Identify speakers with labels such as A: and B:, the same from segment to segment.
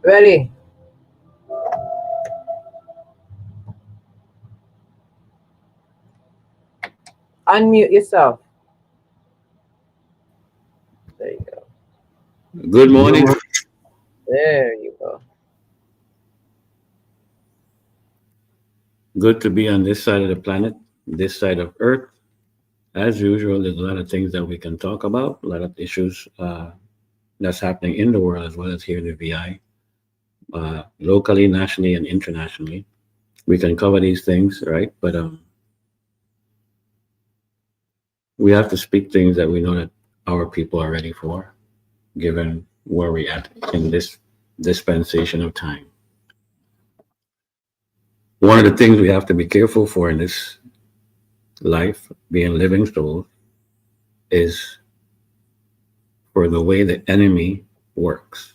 A: Ready. Unmute yourself. There you go.
B: Good morning.
A: There you go.
B: Good to be on this side of the planet, this side of Earth. As usual, there's a lot of things that we can talk about, a lot of issues that's happening in the world as well as here in the VI, locally, nationally, and internationally. We can cover these things, right? But we have to speak things that we know that our people are ready for, given where we're at in this dispensation of time. One of the things we have to be careful for in this life, being living souls, is for the way the enemy works.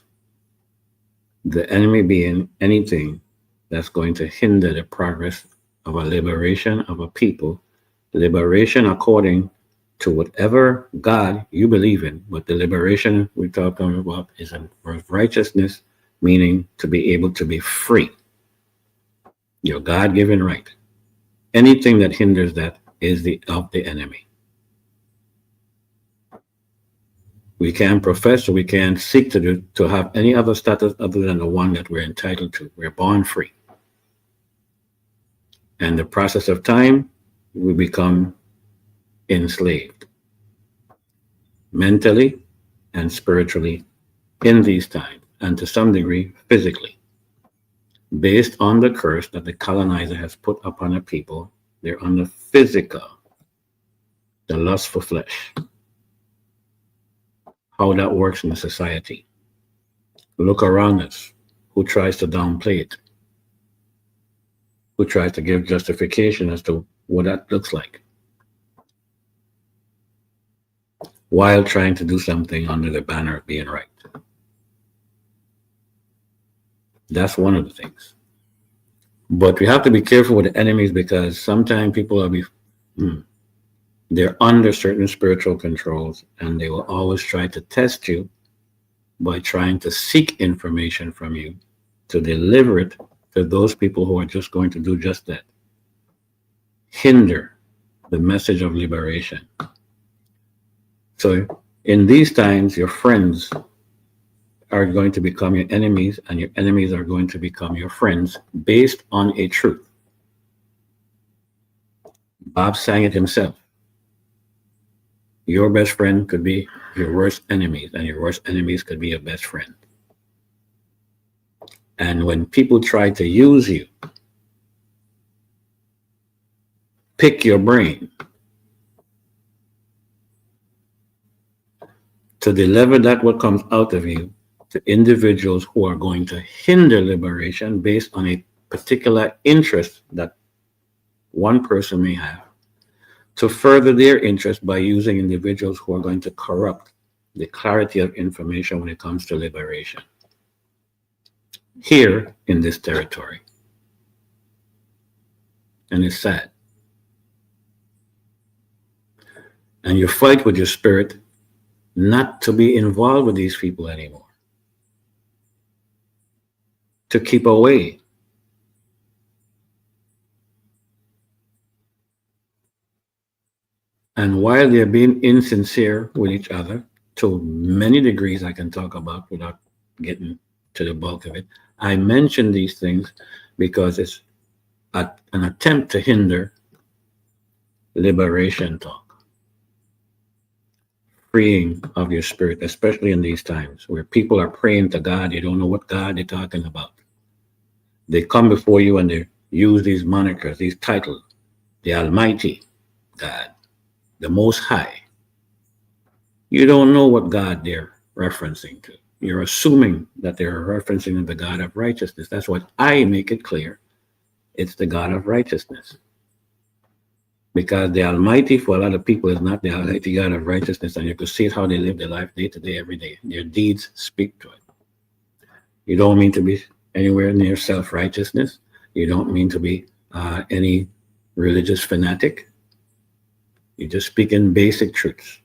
B: The enemy being anything that's going to hinder the progress of a liberation of a people, liberation according to whatever God you believe in. But the liberation we're talking about is of righteousness, meaning to be able to be free, your God given right. Anything that hinders that is of the enemy. We can't profess or we can't seek to have any other status other than the one that we're entitled to. We're born free. And the process of time, we become enslaved mentally and spiritually in these times, and to some degree physically, based on the curse that the colonizer has put upon a people. They're on the physical, the lust for flesh, how that works in a society. Look around us. Who tries to downplay it? Who tries to give justification as to what that looks like, while trying to do something under the banner of being right? That's one of the things. But we have to be careful with the enemies, because sometimes people they're under certain spiritual controls, and they will always try to test you by trying to seek information from you to deliver it to those people who are just going to do just that. Hinder the message of liberation. So in these times, your friends are going to become your enemies, and your enemies are going to become your friends based on a truth. Bob sang it himself. Your best friend could be your worst enemies, and your worst enemies could be your best friend. And when people try to use you, pick your brain to deliver that what comes out of you to individuals who are going to hinder liberation based on a particular interest that one person may have, to further their interest by using individuals who are going to corrupt the clarity of information when it comes to liberation here in this territory. And it's sad. And you fight with your spirit not to be involved with these people anymore, to keep away. And while they're being insincere with each other, to many degrees I can talk about without getting to the bulk of it, I mention these things because it's an attempt to hinder liberation talk, freeing of your spirit, especially in these times where people are praying to God. They don't know what God they're talking about. They come before you and they use these monikers, these titles: the Almighty God, the Most High. You don't know what God they're referencing to. You're assuming that they're referencing the God of righteousness. That's what I make it clear. It's the God of righteousness. Because the Almighty for a lot of people is not the Almighty God of righteousness, and you can see it how they live their life day to day, every day. Their deeds speak to it. You don't mean to be anywhere near self-righteousness. You don't mean to be any religious fanatic. You're just speaking basic truths.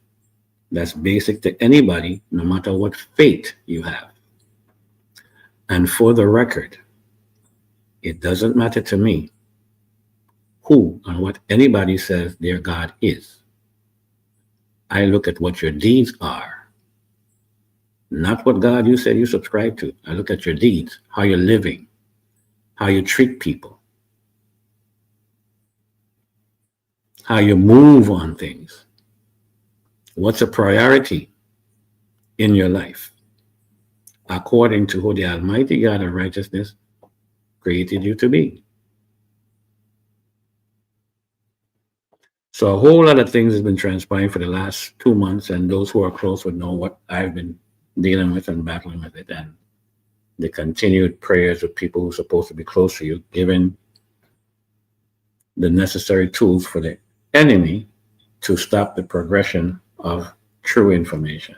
B: That's basic to anybody, no matter what faith you have. And for the record, it doesn't matter to me who and what anybody says their God is. I look at what your deeds are, not what God you said you subscribe to. I look at your deeds, how you're living, how you treat people, how you move on things. What's a priority in your life according to who the Almighty God of righteousness created you to be? So a whole lot of things has been transpiring for the last 2 months, and those who are close would know what I've been dealing with and battling with it, and the continued prayers of people who are supposed to be close to you, giving the necessary tools for the enemy to stop the progression of true information.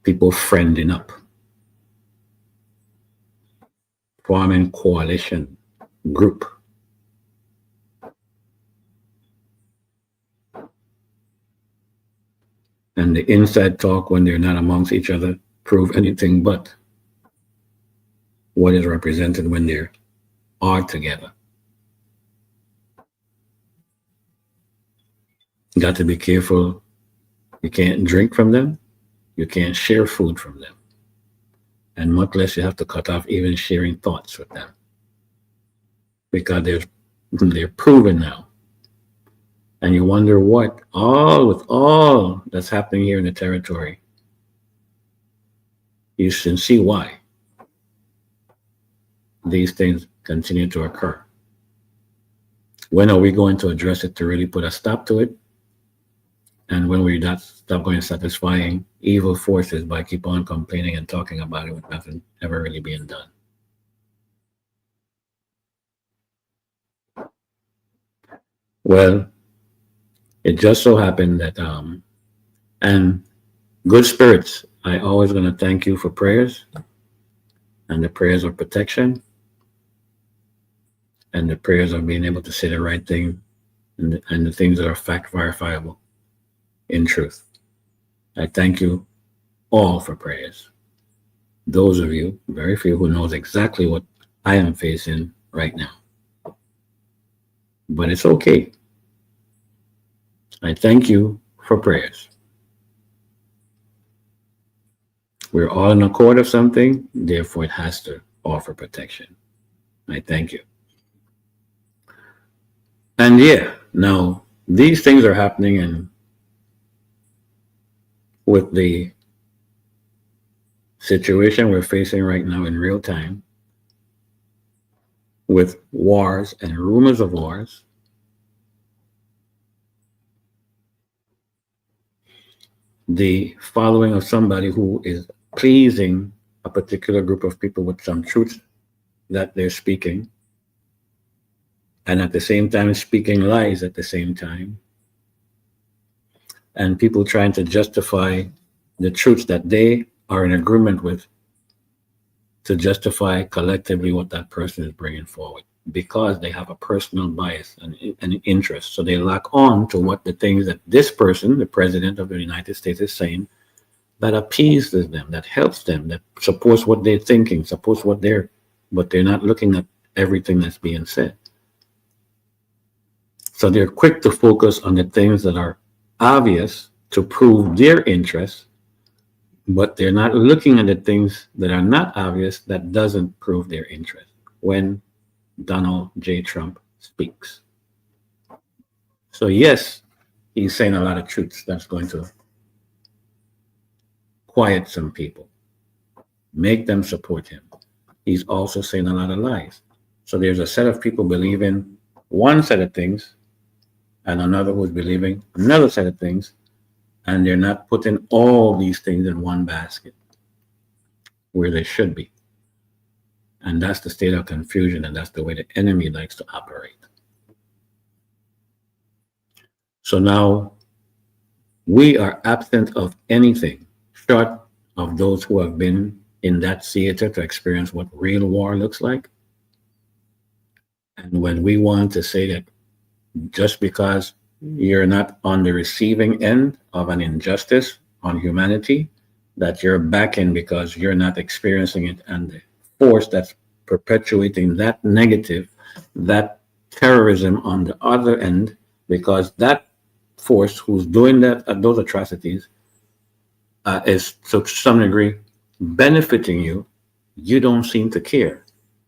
B: People friending up, forming coalition, group. And the inside talk when they're not amongst each other prove anything but what is represented when they're all together. You got to be careful. You can't drink from them. You can't share food from them. And much less you have to cut off even sharing thoughts with them. Because they're proven now. And you wonder what, all with all that's happening here in the territory, you should see why these things continue to occur. When are we going to address it to really put a stop to it? And when we not stop going satisfying evil forces by keep on complaining and talking about it with nothing ever really being done? Well, it just so happened that and good spirits, I always going to thank you for prayers and the prayers of protection and the prayers of being able to say the right thing and the things that are fact verifiable in truth. I thank you all for prayers. Those of you, very few, who knows exactly what I am facing right now. But it's okay. I thank you for prayers. We're all in accord of something, therefore it has to offer protection. I thank you. And yeah, now these things are happening, and with the situation we're facing right now in real time, with wars and rumors of wars, the following of somebody who is pleasing a particular group of people with some truth that they're speaking, and at the same time speaking lies at the same time, and people trying to justify the truths that they are in agreement with to justify collectively what that person is bringing forward, because they have a personal bias and an interest. So they lock on to what the things that this person, the president of the United States, is saying, that appeases them, that helps them, that supports what they're thinking, supports what but they're not looking at everything that's being said. So they're quick to focus on the things that are obvious to prove their interest, but they're not looking at the things that are not obvious that doesn't prove their interest when Donald J. Trump speaks. So yes, he's saying a lot of truths that's going to quiet some people, make them support him. He's also saying a lot of lies. So there's a set of people believing one set of things and another who's believing another set of things, and they're not putting all these things in one basket where they should be. And that's the state of confusion, and that's the way the enemy likes to operate. So now we are absent of anything short of those who have been in that theater to experience what real war looks like. And when we want to say that just because you're not on the receiving end of an injustice on humanity, that you're backing because you're not experiencing it, and the force that's perpetuating that negative, that terrorism on the other end, because that force who's doing those atrocities is to some degree benefiting you, you don't seem to care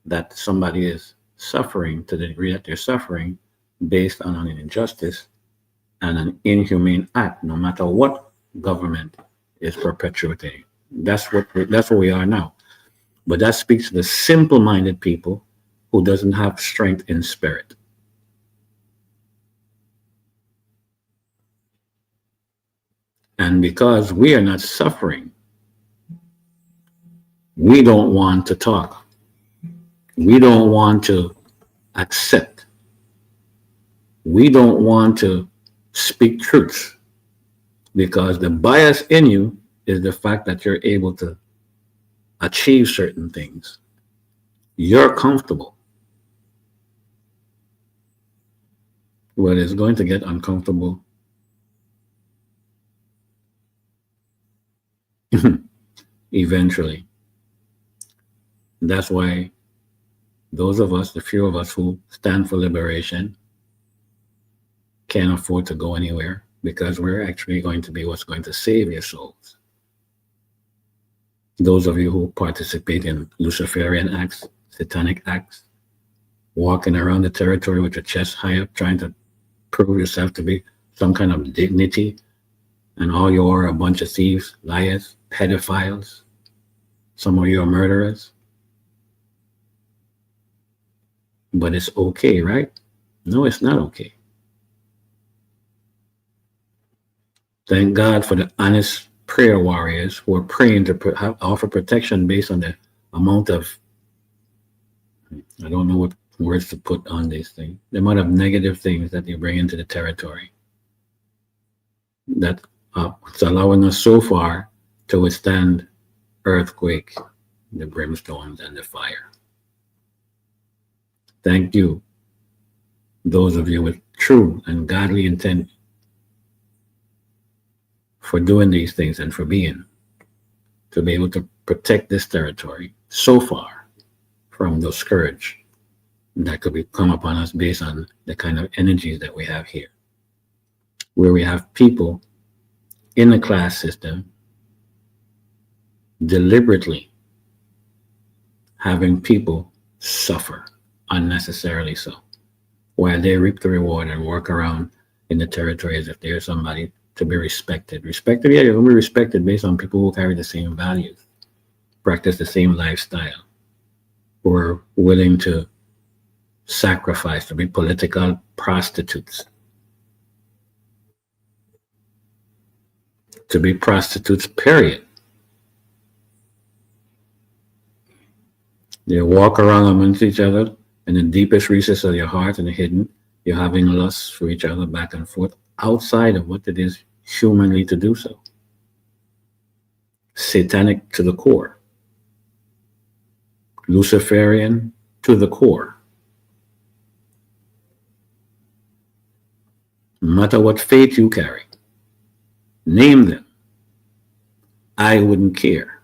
B: that somebody is suffering to the degree that they're suffering based on an injustice and an inhumane act, no matter what government is perpetuating. That's what we are now. But that speaks to the simple-minded people who doesn't have strength in spirit. And because we are not suffering, we don't want to talk. We don't want to accept. We don't want to speak truth, because the bias in you is the fact that you're able to achieve certain things. You're comfortable. Well, it's going to get uncomfortable eventually. That's why those of us, the few of us who stand for liberation, can't afford to go anywhere, because we're actually going to be what's going to save your souls. Those of you who participate in Luciferian acts, satanic acts, walking around the territory with your chest high up, trying to prove yourself to be some kind of dignity, and all you are a bunch of thieves, liars, pedophiles. Some of you are murderers. But it's okay, right? No, it's not okay. Thank God for the honest prayer warriors who are praying to offer protection based on the amount of, I don't know what words to put on these things, the amount of negative things that they bring into the territory. That it's allowing us so far to withstand earthquake, the brimstones, and the fire. Thank you, those of you with true and godly intent, for doing these things and for being, to be able to protect this territory so far from the scourge that could come upon us based on the kind of energies that we have here, where we have people in the class system deliberately having people suffer unnecessarily so, while they reap the reward and work around in the territory as if they're somebody to be respected. Respected, yeah, you're going to be respected based on people who carry the same values, practice the same lifestyle, who are willing to sacrifice, to be political prostitutes, to be prostitutes, period. They walk around amongst each other in the deepest recesses of your heart and hidden. You're having lusts for each other back and forth outside of what it is humanly to do so. Satanic to the core. Luciferian to the core. No matter what faith you carry, name them. I wouldn't care.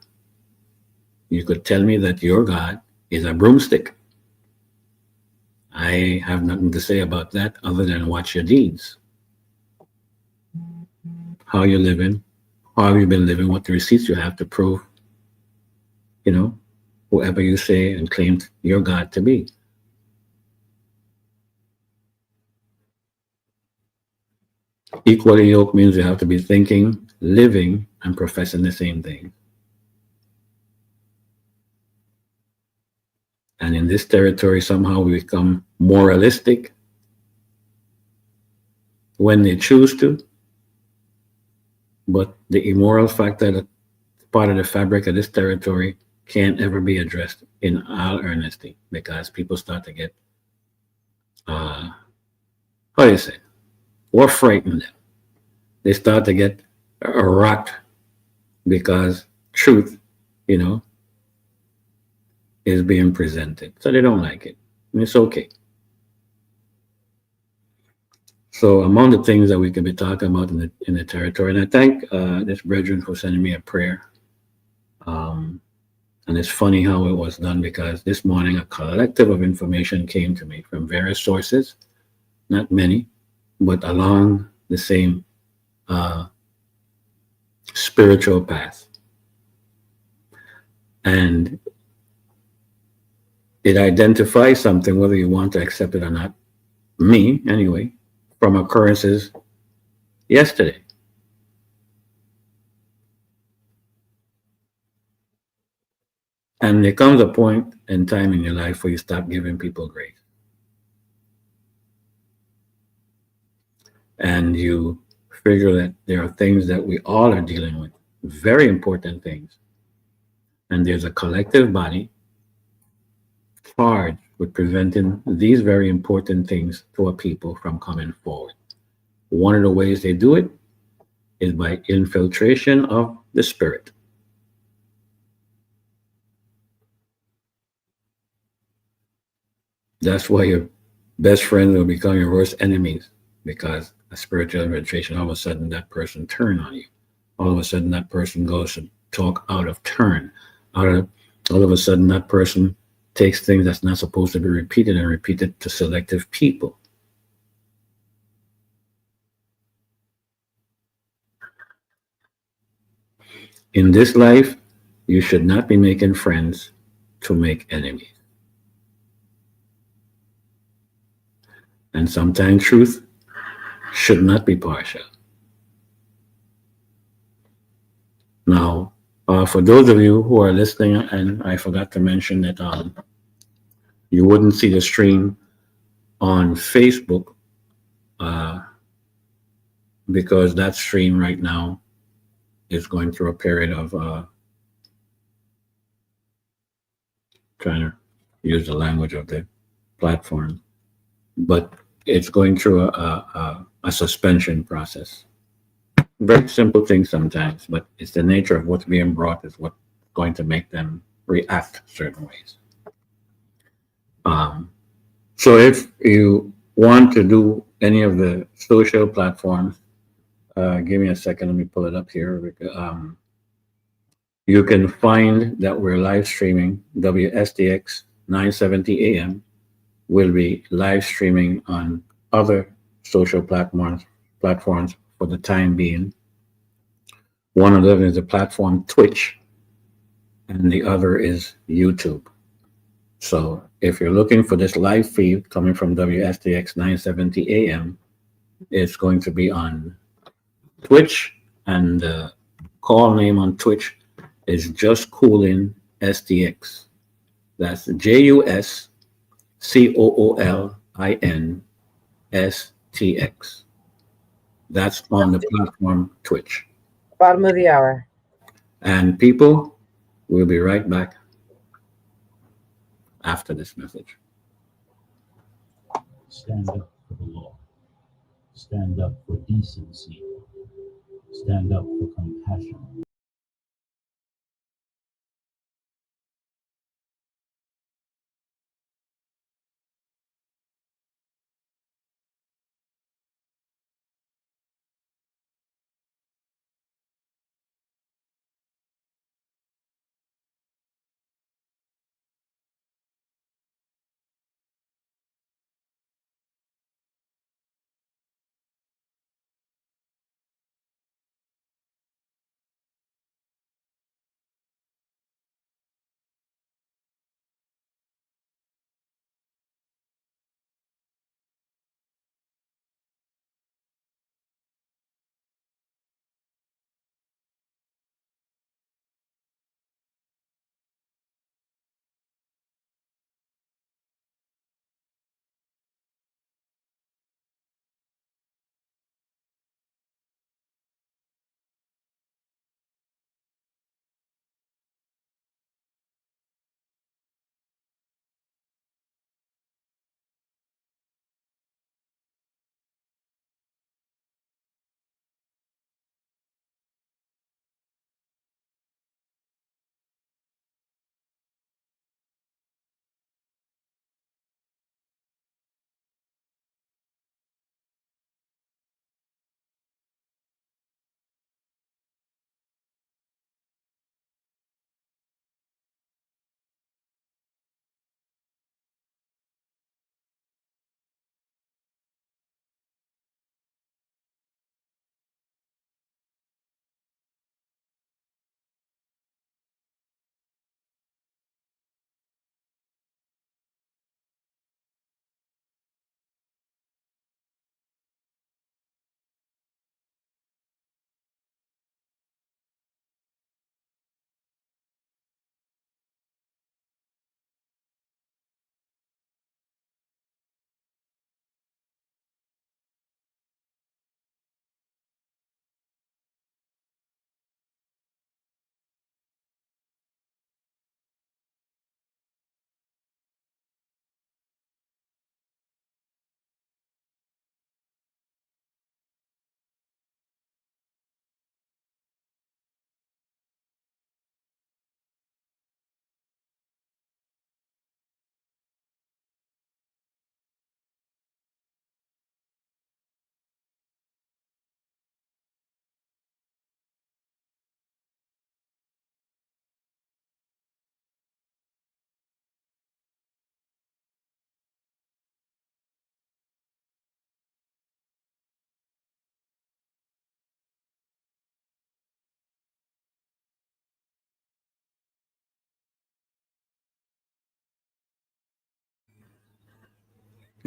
B: You could tell me that your God is a broomstick. I have nothing to say about that other than watch your deeds. How you're living, how have you been living, what the receipts you have to prove, whoever you say and claim your God to be. Equally yoked means you have to be thinking, living, and professing the same thing. And in this territory, somehow we become moralistic when they choose to. But the immoral factor that part of the fabric of this territory can't ever be addressed in all earnesty, because people start to get, how do you say, or frighten them. They start to get rocked because truth, is being presented. So they don't like it. And it's okay. So among the things that we could be talking about in the territory, and I thank this brethren for sending me a prayer. And it's funny how it was done, because this morning a collective of information came to me from various sources, not many, but along the same spiritual path. And it identifies something, whether you want to accept it or not, me anyway, from occurrences yesterday. And there comes a point in time in your life where you stop giving people grace. And you figure that there are things that we all are dealing with, very important things. And there's a collective body charged with preventing these very important things to a people from coming forward. One of the ways they do it is by infiltration of the spirit. That's why your best friends will become your worst enemies, because a spiritual infiltration, all of a sudden that person turns on you. All of a sudden that person goes to talk out of turn. All of a sudden that person takes things that's not supposed to be repeated and repeated to selective people. In this life, you should not be making friends to make enemies. And sometimes truth should not be partial. Now, for those of you who are listening, and I forgot to mention that you wouldn't see the stream on Facebook uh, because that stream right now is going through a period of trying to use the language of the platform, but it's going through a suspension process. Very simple thing sometimes, but it's the nature of what's being brought is what's going to make them react certain ways. Um, so if you want to do any of the social platforms, give me a second. Let me pull it up here. You can find that we're live streaming WSTX 970 AM. Will be live streaming on other social platforms for the time being. One of them is the platform Twitch, and the other is YouTube. So if you're looking for this live feed coming from WSTX 970 AM, it's going to be on Twitch, and the call name on Twitch is Just Coolin STX. That's JUSCOOLINSTX. That's on the platform Twitch.
A: Bottom of the hour.
B: And people, we'll be right back after this message.
C: Stand up for the law. Stand up for decency. Stand up for compassion.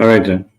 B: All right, then.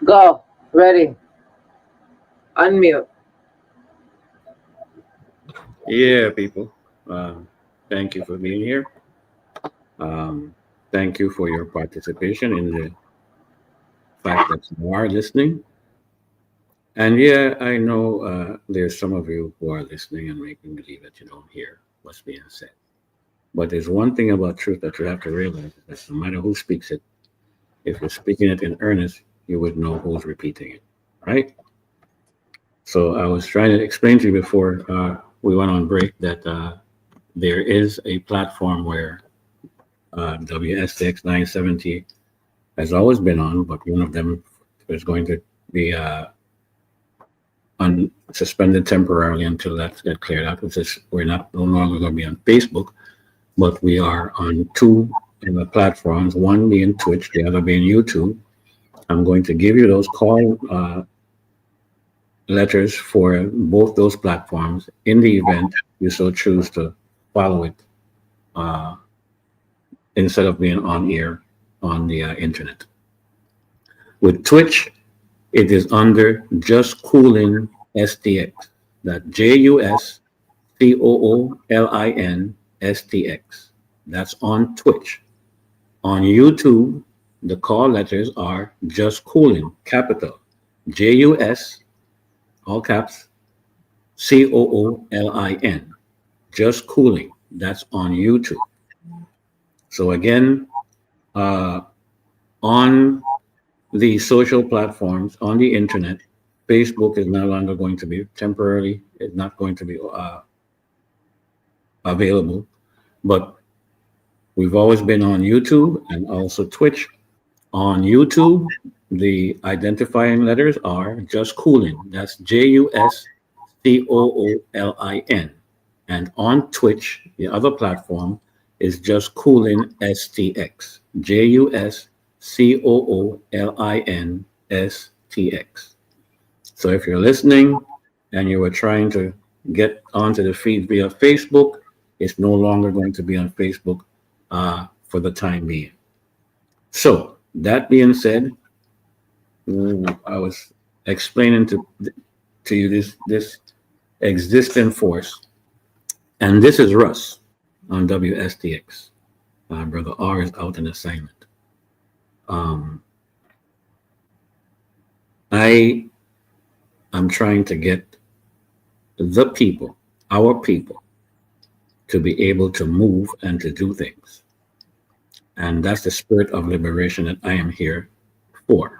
A: Go. Ready. Unmute.
B: Yeah, people. Um, Thank you for being here. Um, Thank you for your participation in the fact that you are listening. And yeah, I know there's some of you who are listening and making believe that you don't hear what's being said. But there's one thing about truth that you have to realize that no matter who speaks it, if you're speaking it in earnest, you would know who's repeating it, right? So I was trying to explain to you before we went on break that there is a platform where WSTX 970 has always been on, but one of them is going to be suspended temporarily until that's get cleared out. Which is we're not no longer going to be on Facebook, but we are on two platforms. One being Twitch, the other being YouTube. I'm going to give you those call letters for both those platforms in the event you so choose to follow it uh, instead of being on air on the internet. With Twitch, it is under Just Cooling STX. That JUSCOOLIN STX. That's on Twitch. On YouTube, the call letters are Just Cooling, capital JUS, all caps, COOLIN. Just Cooling. That's on YouTube. So again, uh, on the social platforms on the internet. Facebook is no longer going to be temporarily, it's not going to be available, but we've always been on YouTube and also Twitch. On YouTube, the identifying letters are just Coolin. That's JUSCOOLIN. And on Twitch, the other platform is just Coolin STX. JUSCOOLIN STX. So if you're listening and you were trying to get onto the feed via Facebook, it's no longer going to be on Facebook for the time being. So that being said, I was explaining to you this existing force, and this is Russ on WSTX. Brother R is out on assignment. I am trying to get the people, our people, to be able to move and to do things. And that's the spirit of liberation that I am here for.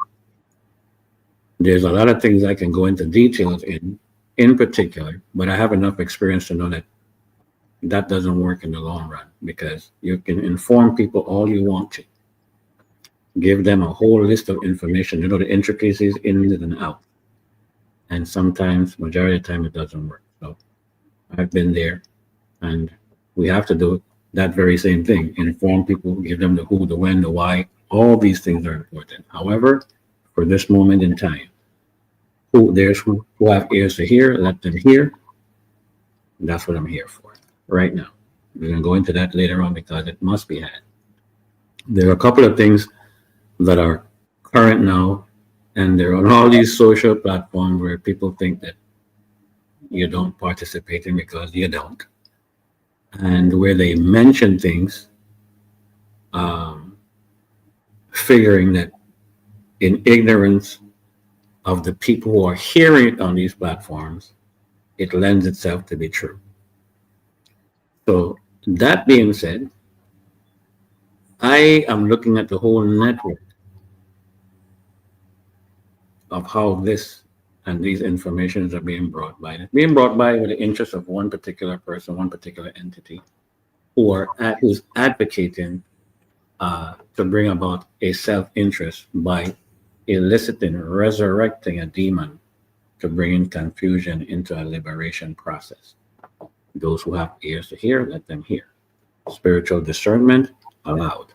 B: There's a lot of things I can go into details in particular, but I have enough experience to know that that doesn't work in the long run, because you can inform people all you want to. Give them a whole list of information, you know, the intricacies in and out. And sometimes, majority of the time, it doesn't work. So I've been there, and we have to do that very same thing. Inform people, give them the who, the when, the why. All these things are important. However, for this moment in time, who have ears to hear, let them hear. That's what I'm here for right now. We're going to go into that later on because it must be had. There are a couple of things that are current now, and they're on all these social platforms where people think that you don't participate in because you don't. And where they mention things, figuring that in ignorance of the people who are hearing it on these platforms, it lends itself to be true. So that being said, I am looking at the whole network of how this and these informations are being brought by. It's being brought by with the interest of one particular person, one particular entity, who's advocating to bring about a self-interest by eliciting, resurrecting a demon to bring in confusion into a liberation process. Those who have ears to hear, let them hear. Spiritual discernment allowed.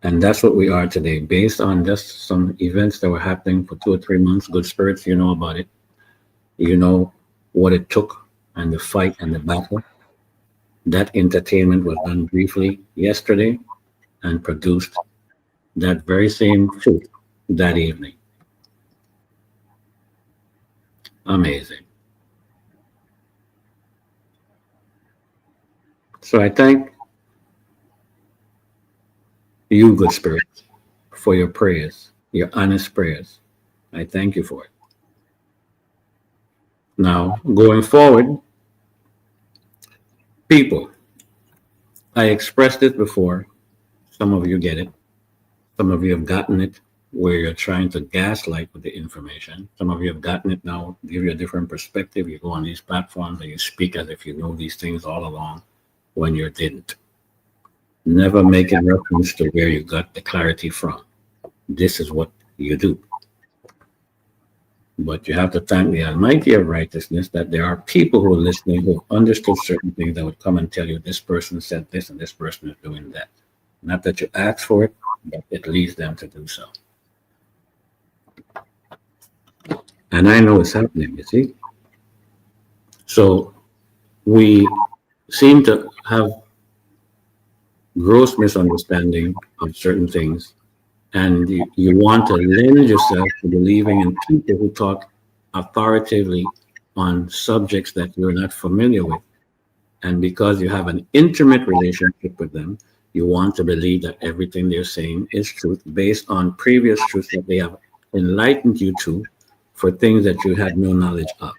B: And that's what we are today, based on just some events that were happening for 2 or 3 months. Good spirits, you know about it. You know what it took and the fight and the battle. That entertainment was done briefly yesterday and produced that very same truth that evening. Amazing. So I thank you, good spirits, for your prayers, your honest prayers. I thank you for it. Now, going forward, people, I expressed it before. Some of you get it. Some of you have gotten it where you're trying to gaslight with the information. Some of you have gotten it now, give you a different perspective. You go on these platforms and you speak as if you know these things all along when you didn't. Never make a reference to where you got the clarity from. This is what you do. But you have to thank the Almighty of righteousness that there are people who are listening who understood certain things that would come and tell you this person said this and this person is doing that. Not that you ask for it, but it leads them to do so. And I know it's happening, you see. So we seem to have gross misunderstanding of certain things, and you want to lend yourself to believing in people who talk authoritatively on subjects that you're not familiar with. And because you have an intimate relationship with them, you want to believe that everything they're saying is truth based on previous truths that they have enlightened you to for things that you had no knowledge of.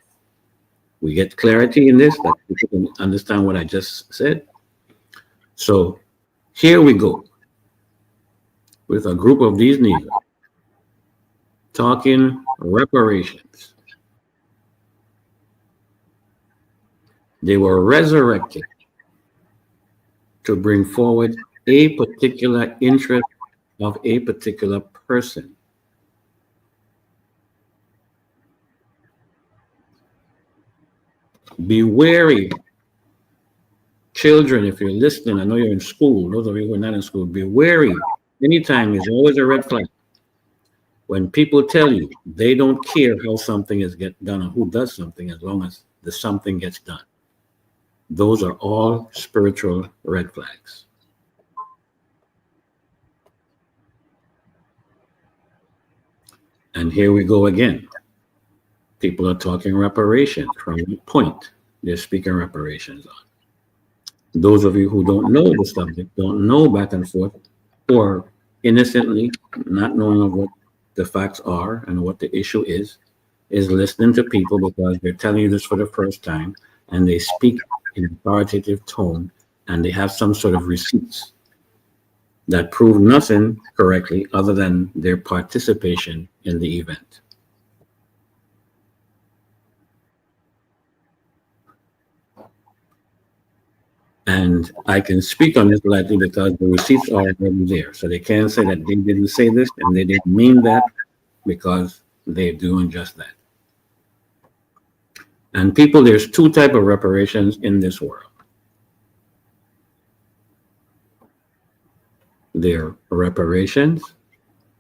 B: We get clarity in this, that people can understand what I just said. So here we go. with a group of these Negroes talking reparations. They were resurrected to bring forward a particular interest of a particular person. Be wary, children, if you're listening. I know you're in school. Those of you who are not in school, be wary. Anytime there's always a red flag. When people tell you they don't care how something is get done or who does something, as long as the something gets done. Those are all spiritual red flags. And here we go again. People are talking reparations. From what point they're speaking reparations on. Those of you who don't know the subject, don't know back and forth, or innocently not knowing of what the facts are and what the issue is listening to people because they're telling you this for the first time and they speak in an authoritative tone and they have some sort of receipts that prove nothing correctly other than their participation in the event. And I can speak on this lightly because the receipts are already there. So they can't say that they didn't say this and they didn't mean that because they're doing just that. And people, there's two types of reparations in this world. There are reparations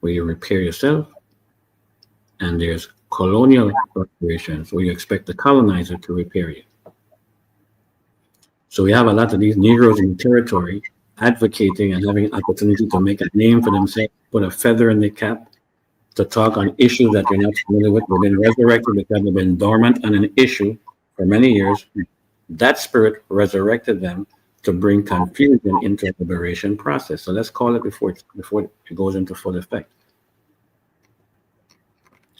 B: where you repair yourself, and there's colonial reparations where you expect the colonizer to repair you. So we have a lot of these Negroes in the territory advocating and having an opportunity to make a name for themselves, put a feather in their cap, to talk on issues that they're not familiar with. They've been resurrected because they've been dormant on an issue for many years. That spirit resurrected them to bring confusion into the liberation process. So let's call it before it goes into full effect.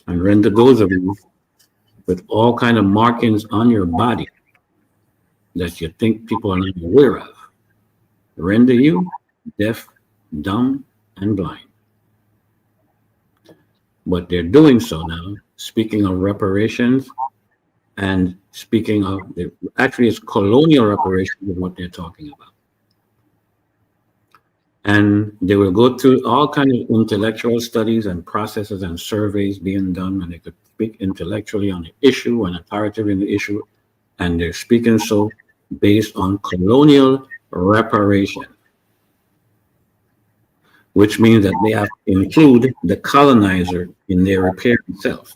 B: And render those of you with all kind of markings on your body that you think people are not aware of, render you deaf, dumb, and blind. But they're doing so now, speaking of reparations and speaking of, actually it's colonial reparations of what they're talking about. And they will go through all kinds of intellectual studies and processes and surveys being done, and they could speak intellectually on the issue and authoritatively in the issue, and they're speaking so based on colonial reparation, which means that they have to include the colonizer in their repair itself.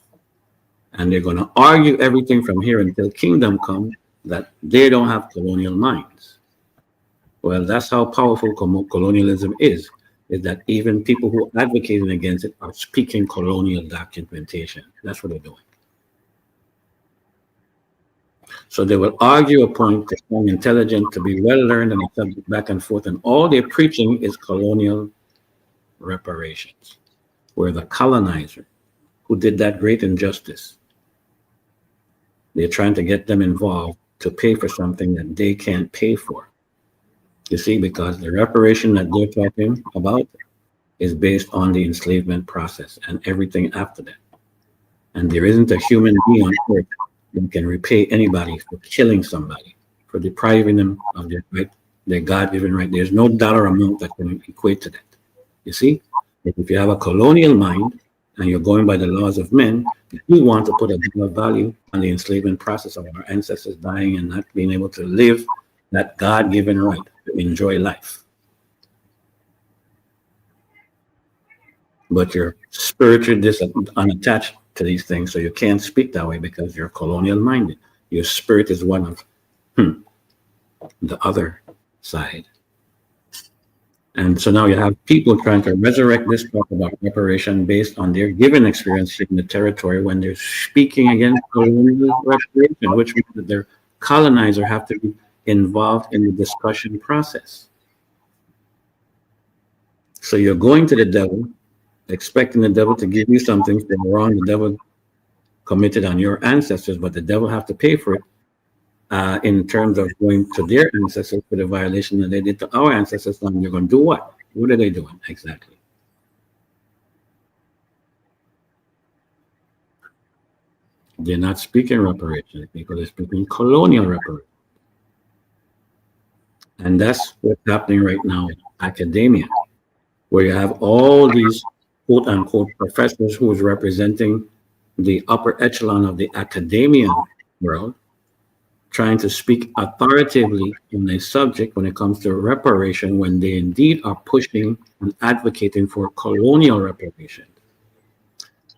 B: And they're going to argue everything from here until kingdom come that they don't have colonial minds. Well, that's how powerful colonialism is that even people who are advocating against it are speaking colonial documentation. That's what they're doing. So they will argue a point to sound intelligent, to be well learned, and subject back and forth, and all they're preaching is colonial reparations, where the colonizer who did that great injustice, they're trying to get them involved to pay for something that they can't pay for. You see, because the reparation that they're talking about is based on the enslavement process and everything after that. And there isn't a human being on earth that can repay anybody for killing somebody, for depriving them of their right, their God-given right. There's no dollar amount that can equate to that. You see, if you have a colonial mind and you're going by the laws of men, you want to put a dollar value on the enslavement process of our ancestors dying and not being able to live that God-given right to enjoy life. But you're spiritually unattached to these things, so you can't speak that way because you're colonial minded. Your spirit is one of the other side. And so now you have people trying to resurrect this talk about reparation based on their given experience in the territory when they're speaking against colonial reparation, which means that their colonizer have to be involved in the discussion process. So you're going to the devil, expecting the devil to give you something for the wrong the devil committed on your ancestors, but the devil have to pay for it in terms of going to their ancestors for the violation that they did to our ancestors. And you're going to do what? What are they doing exactly? They're not speaking reparations. People are speaking colonial reparations. And that's what's happening right now in academia, where you have all these quote unquote professors who is representing the upper echelon of the academia world, trying to speak authoritatively on a subject when it comes to reparation, when they indeed are pushing and advocating for colonial reparation.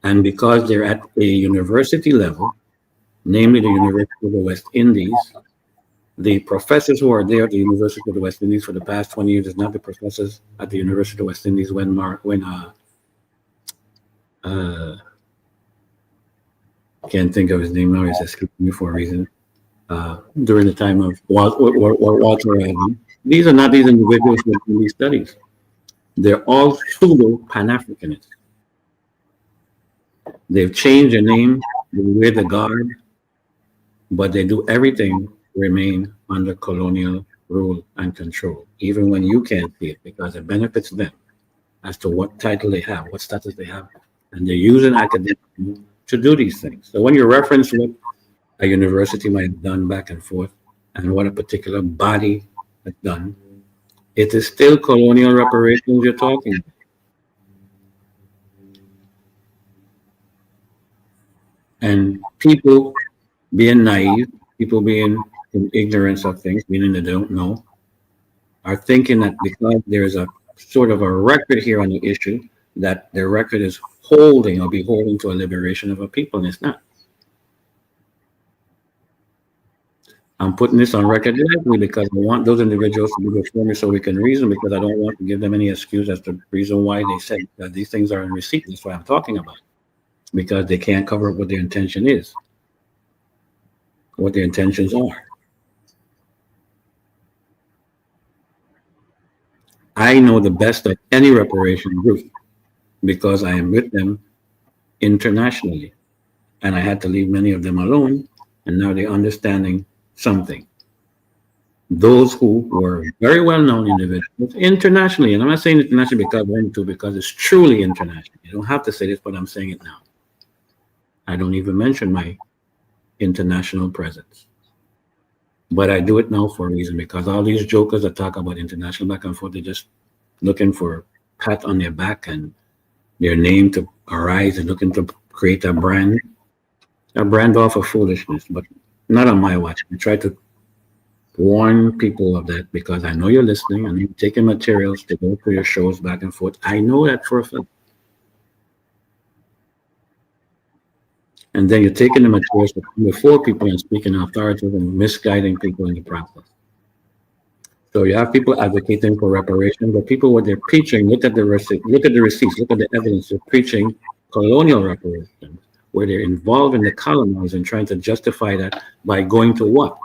B: And because they're at a university level, namely the University of the West Indies, the professors who are there at the University of the West Indies for the past 20 years is not the professors at the University of the West Indies uh, can't think of his name now, he's escaping me for a reason, during the time of Walter Island. These are not these individuals who are doing these studies. They're all pseudo Pan-Africanists. They've changed their name, they wear the garb, but they do everything to remain under colonial rule and control, even when you can't see it, because it benefits them as to what title they have, what status they have, and they're using academia to do these things. So when you reference what a university might have done back and forth and what a particular body has done, it is still colonial reparations you're talking about. And people being naive, people being in ignorance of things, meaning they don't know, are thinking that because there's a sort of a record here on the issue, that the record is holding or beholding to a liberation of a people, and it's not. I'm putting this on record lightly because I want those individuals to be before me so we can reason, because I don't want to give them any excuse as to the reason why they said that these things are in receipt. That's what I'm talking about. Because they can't cover up what their intention is, what their intentions are. I know the best of any reparation group because I am with them internationally. And I had to leave many of them alone, and now they're understanding something. Those who were very well-known individuals internationally, and I'm not saying internationally because I want to, because it's truly international. You don't have to say this, but I'm saying it now. I don't even mention my international presence. But I do it now for a reason, because all these jokers that talk about international back and forth, they're just looking for a pat on their back and their name to arise and looking to create a brand off of foolishness, but not on my watch. I try to warn people of that because I know you're listening and you're taking materials to go through your shows back and forth. I know that for a fact. And then you're taking the materials before people and speaking authoritative and misguiding people in the process. So you have people advocating for reparation, but people, what they're preaching, look at the receipts, look at the evidence. They're preaching colonial reparations, where they're involved in the colonizers and trying to justify that by going to what?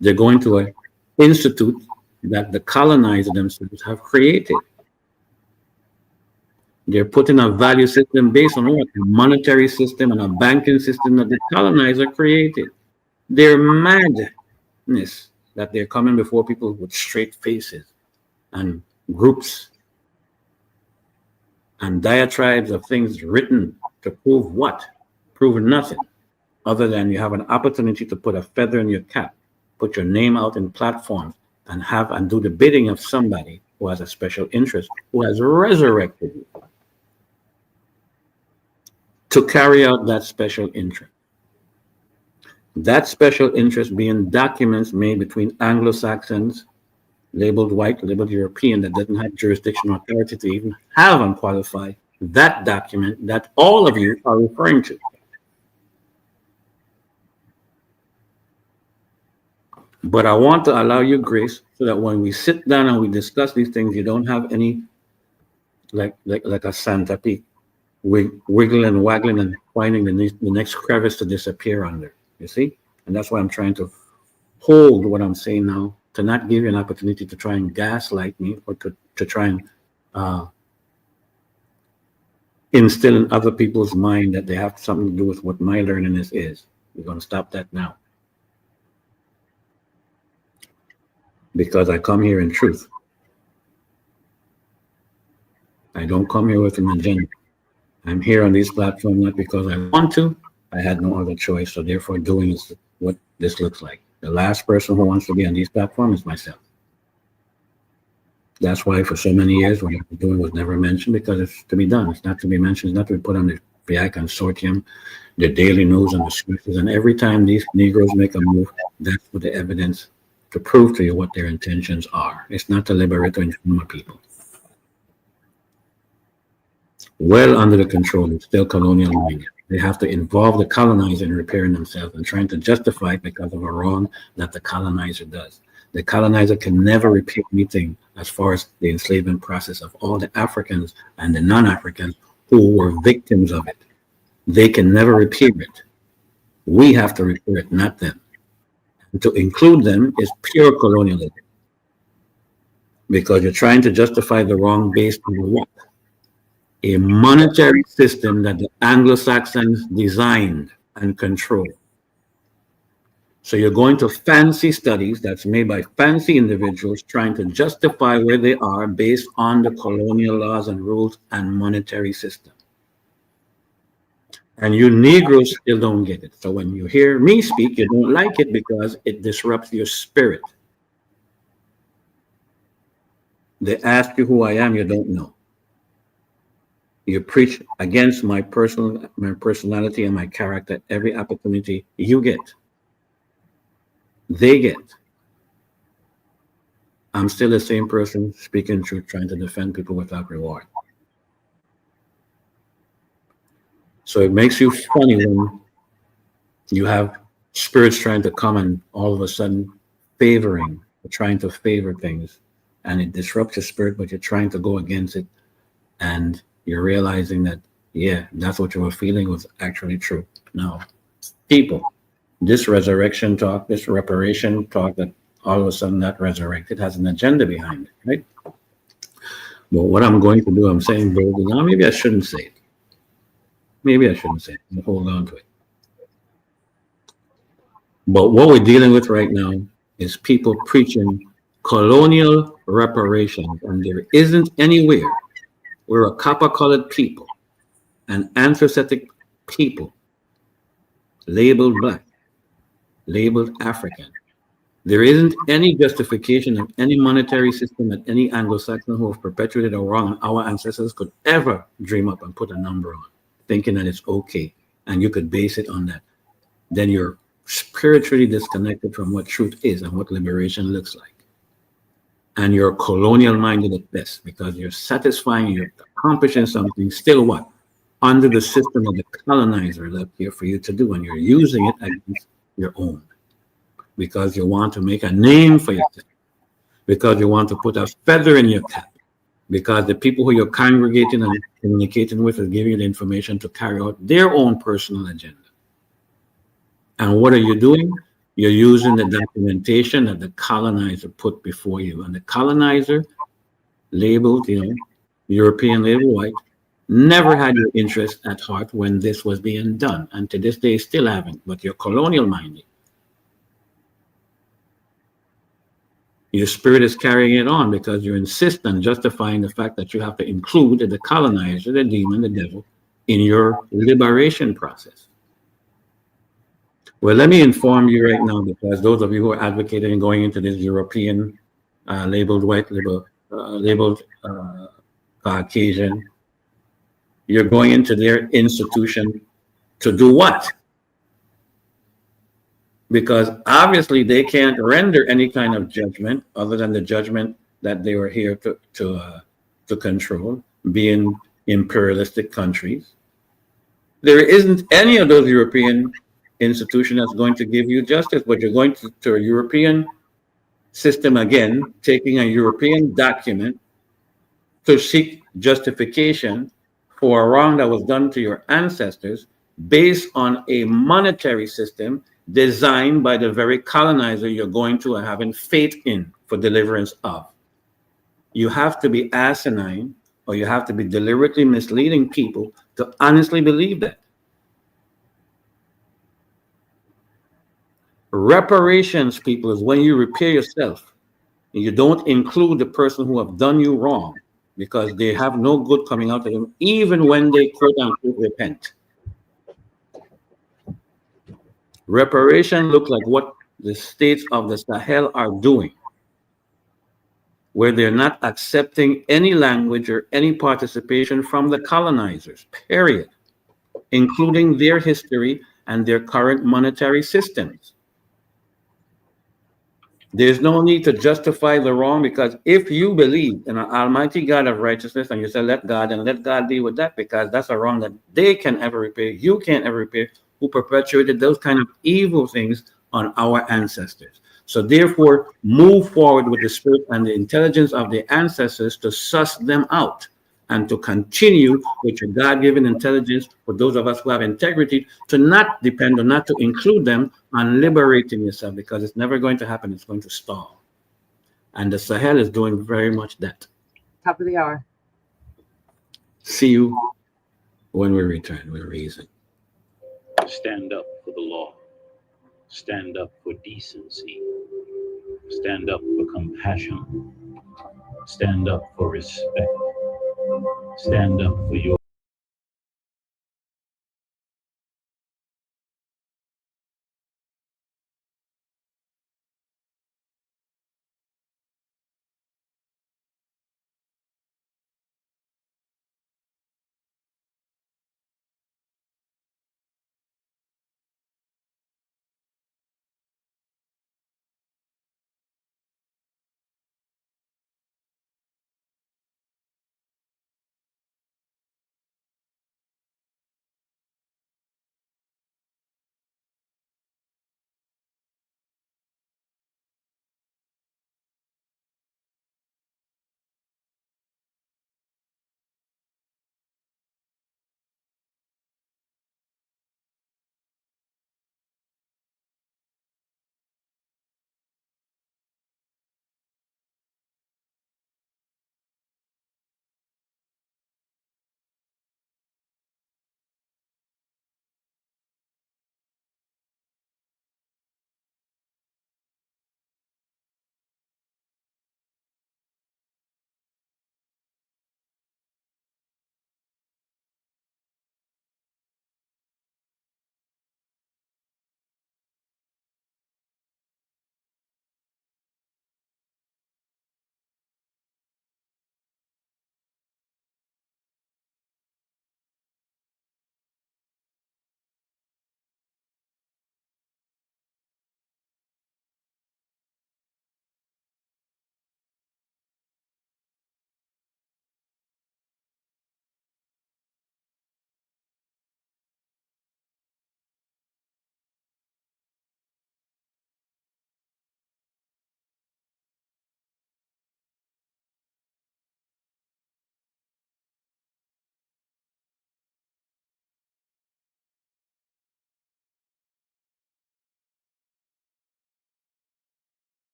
B: They're going to an institute that the colonizers themselves have created. They're putting a value system based on what? A monetary system and a banking system that the colonizer created. Their madness that they're coming before people with straight faces and groups and diatribes of things written to prove what? Prove nothing other than you have an opportunity to put a feather in your cap, put your name out in platforms and do the bidding of somebody who has a special interest, who has resurrected you to carry out that special interest. That special interest being documents made between Anglo-Saxons, labeled white, labeled European, that doesn't have jurisdiction or authority to even have unqualified that document that all of you are referring to. But I want to allow you grace so that when we sit down and we discuss these things, you don't have any like a Santa Pete wiggling and waggling and finding the next crevice to disappear under. You see? And that's why I'm trying to hold what I'm saying now, to not give you an opportunity to try and gaslight me or to try and instill in other people's mind that they have something to do with what my learning is. We're going to stop that now. Because I come here in truth. I don't come here with an agenda. I'm here on this platform not because I want to. I had no other choice. So therefore, doing is what this looks like. The last person who wants to be on these platforms is myself. That's why for so many years what I was doing was never mentioned, because it's to be done. It's not to be mentioned. It's not to be put on the VI consortium, the daily news and the sources. And every time these Negroes make a move, that's what the evidence to prove to you what their intentions are. It's not to liberate or inform people. Well under the control, it's still colonial minded. They have to involve the colonizer in repairing themselves and trying to justify it because of a wrong that the colonizer does. The colonizer can never repair anything as far as the enslavement process of all the Africans and the non-Africans who were victims of it. They can never repair it. We have to repair it, not them. And to include them is pure colonialism, because you're trying to justify the wrong based on what? A monetary system that the Anglo-Saxons designed and controlled. So you're going to fancy studies that's made by fancy individuals trying to justify where they are based on the colonial laws and rules and monetary system. And you Negroes still don't get it. So when you hear me speak, you don't like it because it disrupts your spirit. They ask you who I am, you don't know. You preach against my personality and my character every opportunity you get. They get. I'm still the same person speaking truth, trying to defend people without reward. So it makes you funny when you have spirits trying to come and all of a sudden trying to favor things, and it disrupts your spirit, but you're trying to go against it, and you're realizing that, yeah, that's what you were feeling was actually true. No, people, this resurrection talk, this reparation talk that all of a sudden that resurrected has an agenda behind it, right? But what I'm going to do, I'm saying boldly now, maybe I shouldn't say it. Maybe I shouldn't say it. I'll hold on to it. But what we're dealing with right now is people preaching colonial reparations, and there isn't anywhere where a copper-colored people, an anthrocetic people, labeled black, labeled African, there isn't any justification of any monetary system that any Anglo-Saxon who have perpetuated a wrong our ancestors could ever dream up and put a number on, thinking that it's okay, and you could base it on that. Then you're spiritually disconnected from what truth is and what liberation looks like. And you're colonial minded at best, because you're satisfying, you're accomplishing something still what? Under the system of the colonizer left here for you to do, and you're using it against your own. Because you want to make a name for yourself, because you want to put a feather in your cap, because the people who you're congregating and communicating with are giving you the information to carry out their own personal agenda. And what are you doing? You're using the documentation that the colonizer put before you. And the colonizer, labeled, European, labeled white, never had your interest at heart when this was being done. And to this day, still haven't, but you're colonial minded. Your spirit is carrying it on because you insist on justifying the fact that you have to include the colonizer, the demon, the devil, in your liberation process. Well, let me inform you right now, because those of you who are advocating going into this European labeled white, labeled Caucasian, you're going into their institution to do what? Because obviously they can't render any kind of judgment other than the judgment that they were here to control, being imperialistic countries. There isn't any of those European institution that's going to give you justice, but you're going to a European system again, taking a European document to seek justification for a wrong that was done to your ancestors based on a monetary system designed by the very colonizer you're going to and having faith in for deliverance of. You have to be asinine, or you have to be deliberately misleading people to honestly believe that. Reparations, people, is when you repair yourself and you don't include the person who have done you wrong, because they have no good coming out of them, even when they quote unquote repent. Reparation look like what the states of the Sahel are doing, where they're not accepting any language or any participation from the colonizers, period, including their history and their current monetary systems. There's no need to justify the wrong, because if you believe in an almighty God of righteousness and you say, let God deal with that, because that's a wrong that they can ever repair, you can't ever repair, who perpetuated those kind of evil things on our ancestors. So therefore, move forward with the spirit and the intelligence of the ancestors to suss them out and to continue with your God-given intelligence for those of us who have integrity, to not depend or not to include them on liberating yourself, because it's never going to happen. It's going to stall. And the Sahel is doing very much that.
A: Top of the hour.
B: See you when we return with reason.
C: Stand up for the law. Stand up for decency. Stand up for compassion. Stand up for respect. Stand up for your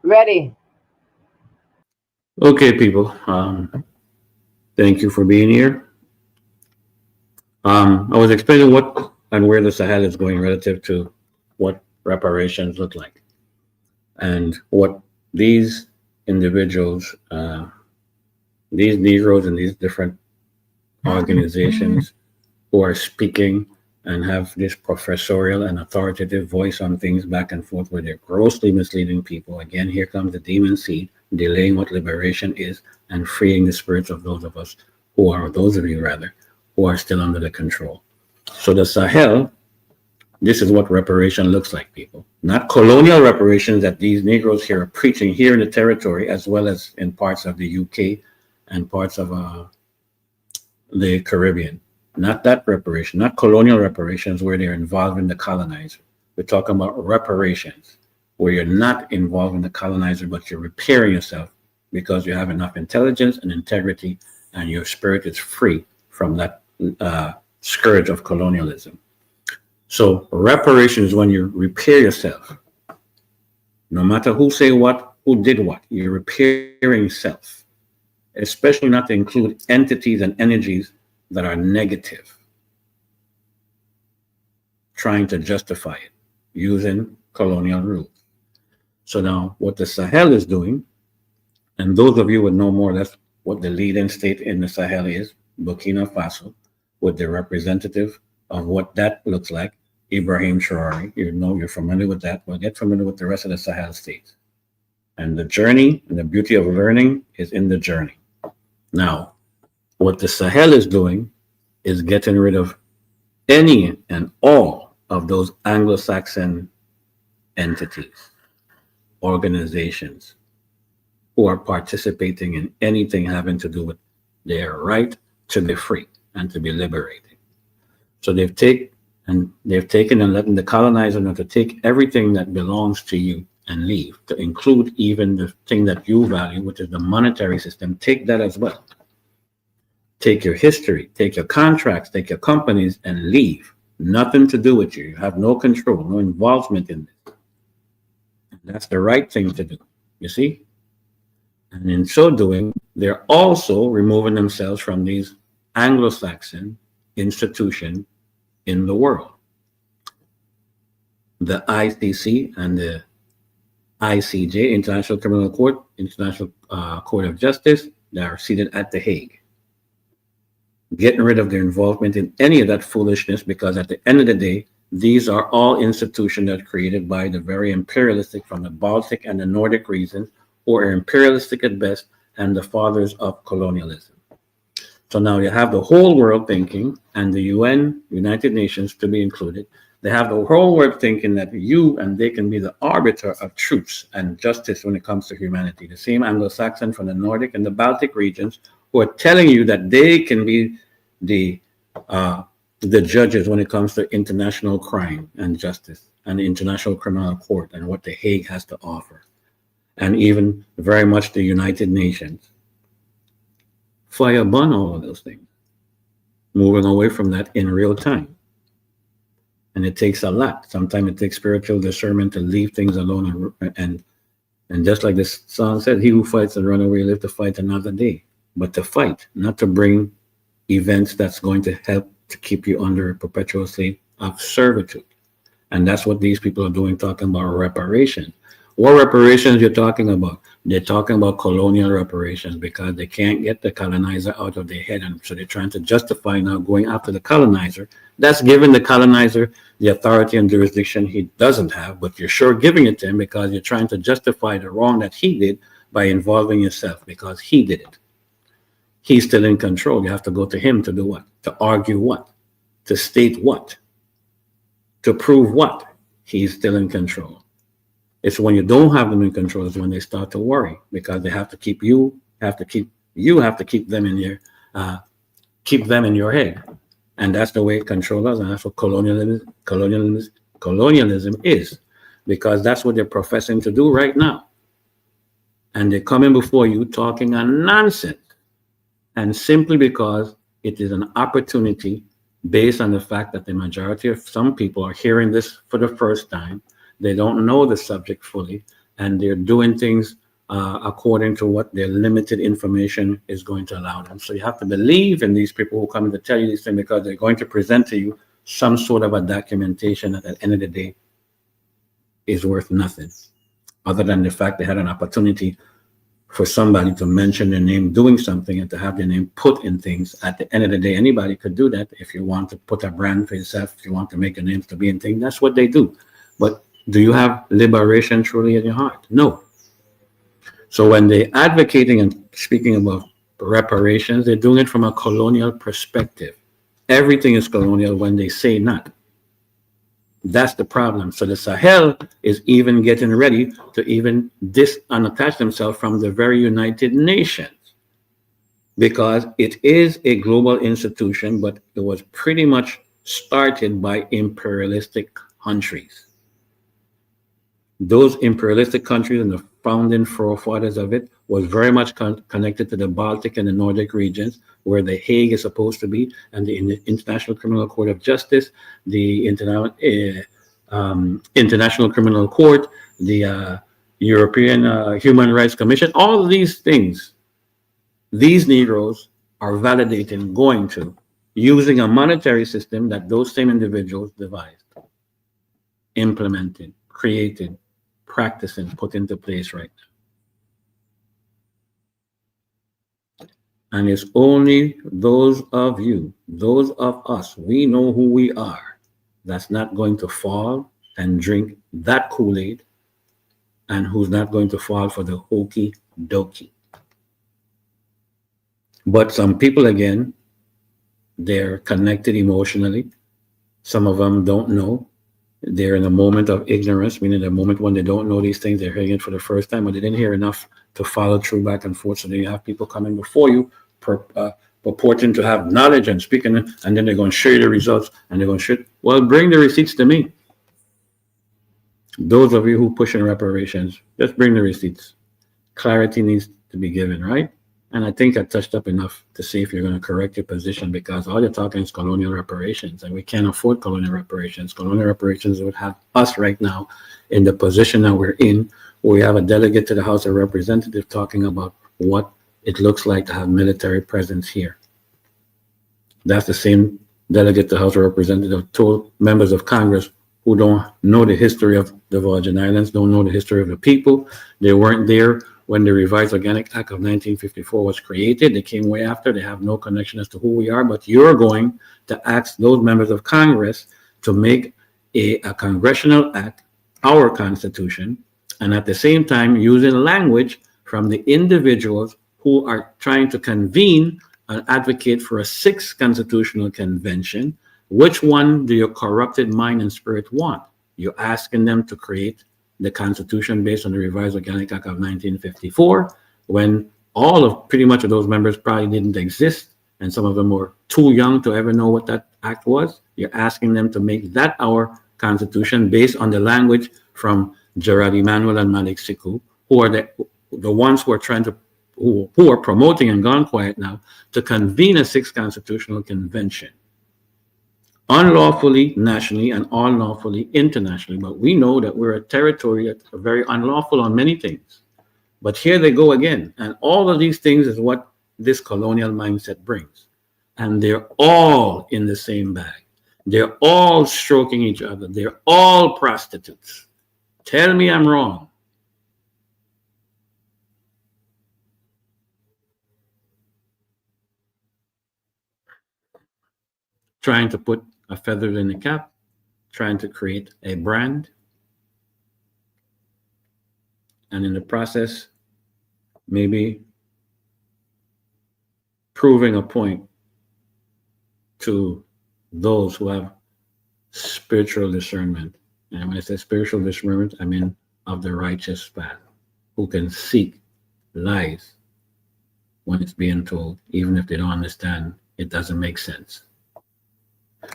A: Ready.
B: Okay, people. Thank you for being here. I was explaining what and where the Sahel is going relative to what reparations look like, and what these individuals, these Negroes, and these different organizations who are speaking and have this professorial and authoritative voice on things back and forth, where they're grossly misleading people. Again, here comes the demon seed, delaying what liberation is and freeing the spirits of those of us who are, those of you rather, who are still under the control. So the Sahel, this is what reparation looks like, people. Not colonial reparations that these Negroes here are preaching here in the territory, as well as in parts of the UK and parts of the Caribbean. Not that reparation, not colonial reparations where they're involving the colonizer. We're talking about reparations where you're not involving the colonizer, but you're repairing yourself because you have enough intelligence and integrity, and your spirit is free from that scourge of colonialism. So reparation is when you repair yourself. No matter who say what, who did what, you're repairing self, especially not to include entities and energies that are negative, trying to justify it using colonial rules. So now what the Sahel is doing And those of you would know more, that's what the leading state in the Sahel is, Burkina Faso, with the representative of what that looks like, Ibrahim Traore. You know, you're familiar with that. Well, get familiar with the rest of the Sahel states. And the journey and the beauty of learning is in the journey. Now, what the Sahel is doing is getting rid of any and all of those Anglo-Saxon entities, organizations who are participating in anything having to do with their right to be free and to be liberated. So they've taken and letting the colonizer know to take everything that belongs to you and leave, to include even the thing that you value, which is the monetary system. Take that as well. Take your history, take your contracts, take your companies, and leave. Nothing to do with you. You have no control, no involvement in this. And that's the right thing to do, you see? And in so doing, they're also removing themselves from these Anglo-Saxon institutions in the world. The ICC and the ICJ, International Criminal Court, International Court of Justice, they are seated at The Hague. Getting rid of their involvement in any of that foolishness, because at the end of the day, these are all institutions that are created by the very imperialistic from the Baltic and the Nordic regions, who are imperialistic at best and the fathers of colonialism. So now you have the whole world thinking, and the UN, United Nations to be included, they have the whole world thinking that you and they can be the arbiter of truths and justice when it comes to humanity. The same Anglo-Saxon from the Nordic and the Baltic regions who are telling you that they can be the judges when it comes to international crime and justice and the International Criminal Court and what The Hague has to offer, and even very much the United Nations. Fire burn all of those things, moving away from that in real time. And it takes a lot. Sometimes it takes spiritual discernment to leave things alone. And just like this song said, he who fights and run away live to fight another day. But to fight, not to bring events that's going to help to keep you under a perpetual state of servitude. And that's what these people are doing, talking about reparations. What reparations you're talking about? They're talking about colonial reparations because they can't get the colonizer out of their head. And so they're trying to justify now going after the colonizer. That's giving the colonizer the authority and jurisdiction he doesn't have, but you're sure giving it to him because you're trying to justify the wrong that he did by involving yourself because he did it. He's still in control. You have to go to him to do what? To argue what? To state what? To prove what? He's still in control. It's when you don't have them in control is when they start to worry because they have to keep you have to keep them in your head, and that's the way control is, and that's what colonialism is, because that's what they're professing to do right now, and they're coming before you talking a nonsense, and simply because it is an opportunity based on the fact that the majority of some people are hearing this for the first time. They don't know the subject fully, and they're doing things according to what their limited information is going to allow them. So you have to believe in these people who come to tell you these things because they're going to present to you some sort of a documentation that at the end of the day is worth nothing, other than the fact they had an opportunity for somebody to mention their name doing something and to have their name put in things. At the end of the day, anybody could do that. If you want to put a brand for yourself, if you want to make a name to be in things, that's what they do. But do you have liberation truly in your heart? No. So when they're advocating and speaking about reparations, they're doing it from a colonial perspective. Everything is colonial when they say not. That's the problem. So the Sahel is even getting ready to even unattach themselves from the very United Nations, because it is a global institution, but it was pretty much started by imperialistic countries. Those imperialistic countries and the founding forefathers of it was very much connected to the Baltic and the Nordic regions, where the Hague is supposed to be, and the International Criminal Court of Justice, the International Criminal Court, the European Human Rights Commission. All of these things, these Negroes are validating going to, using a monetary system that those same individuals devised, implemented, created, practicing, put into place right now. And it's only those of you, those of us, we know who we are, that's not going to fall and drink that Kool-Aid, and who's not going to fall for the hokey dokey. But some people, again, they're connected emotionally. Some of them don't know. They're in a moment of ignorance, meaning the moment when they don't know these things, they're hearing it for the first time, or they didn't hear enough to follow through back and forth. So then you have people coming before you purporting to have knowledge and speaking, and then they're going to show you the results, and they're going to show, well, bring the receipts to me. Those of you who push in reparations, just bring the receipts. Clarity needs to be given, right? And I think I touched up enough to see if you're going to correct your position, because all you're talking is colonial reparations, and we can't afford colonial reparations. Colonial reparations would have us right now in the position that we're in, where we have a delegate to the House of Representatives talking about what it looks like to have military presence here. That's the same delegate to the House of Representatives told members of Congress who don't know the history of the Virgin Islands, don't know the history of the people. They weren't there when the Revised Organic Act of 1954 was created. They came way after. They have no connection as to who we are. But you're going to ask those members of Congress to make a congressional act, our Constitution, and at the same time using language from the individuals who are trying to convene and advocate for a sixth constitutional convention. Which one do your corrupted mind and spirit want? You're asking them to create the Constitution based on the Revised Organic Act of 1954, when all of pretty much of those members probably didn't exist, and some of them were too young to ever know what that act was. You're asking them to make that our Constitution based on the language from Gerard Emanuel and Malik Siku, who are the ones who are trying to who are promoting and gone quiet now to convene a sixth constitutional convention, unlawfully nationally and unlawfully internationally. But we know that we're a territory that's very unlawful on many things. But here they go again. And all of these things is what this colonial mindset brings. And they're all in the same bag. They're all stroking each other. They're all prostitutes. Tell me I'm wrong. Trying to put a feather in the cap, trying to create a brand, and in the process, maybe proving a point to those who have spiritual discernment. And when I say spiritual discernment, I mean of the righteous path, who can seek lies when it's being told, even if they don't understand, it doesn't make sense.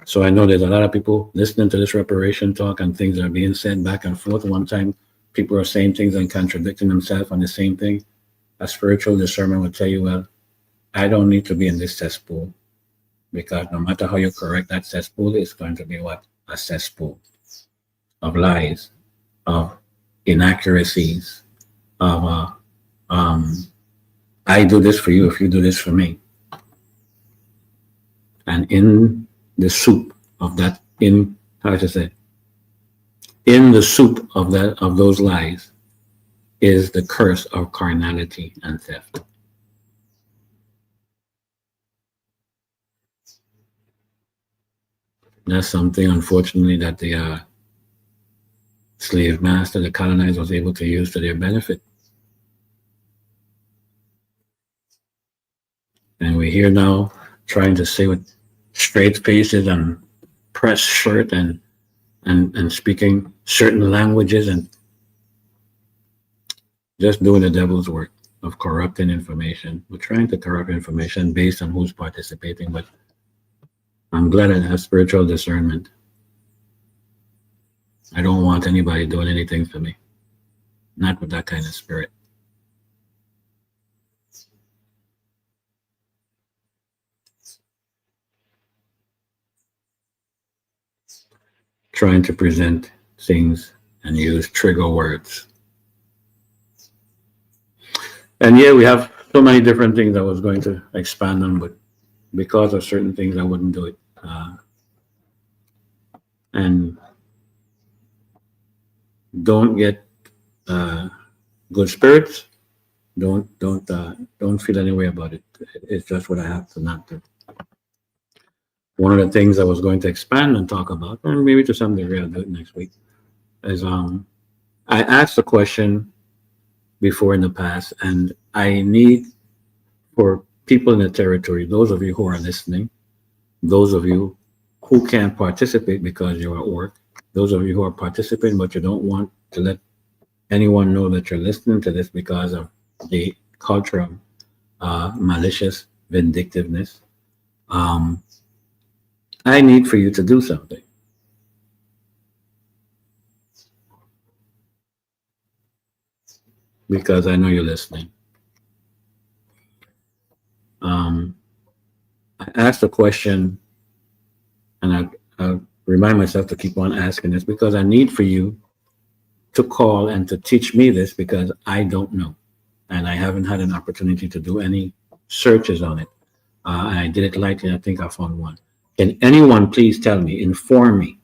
B: So I know there's a lot of people listening to this reparation talk and things are being said back and forth. One time, people are saying things and contradicting themselves on the same thing. A spiritual discernment will tell you, well, I don't need to be in this cesspool, because no matter how you correct that cesspool, it's going to be what? A cesspool of lies, of inaccuracies, of I do this for you if you do this for me. And in the soup of that, in the soup of those lies is the curse of carnality and theft. That's something, unfortunately, that the slave master, the colonizer, was able to use to their benefit. And we're here now trying to say with straight faces and pressed shirt and speaking certain languages and just doing the devil's work of corrupting information. We're trying to corrupt information based on who's participating, but I'm glad I have spiritual discernment. I don't want anybody doing anything for me. Not with that kind of spirit. Trying to present things and use trigger words. And yeah, we have so many different things I was going to expand on, but because of certain things, I wouldn't do it. And don't get good spirits don't feel any way about it. It's just what I have to not do. One of the things I was going to expand and talk about, and maybe to some degree I'll do it next week, is I asked a question before in the past, and I need for people in the territory, those of you who are listening, those of you who can't participate because you're at work, those of you who are participating but you don't want to let anyone know that you're listening to this because of the culture of malicious vindictiveness. I need for you to do something. Because I know you're listening. I asked a question, and I remind myself to keep on asking this because I need for you to call and to teach me this because I don't know. And I haven't had an opportunity to do any searches on it. And I did it lightly. I think I found one. Can anyone please tell me, inform me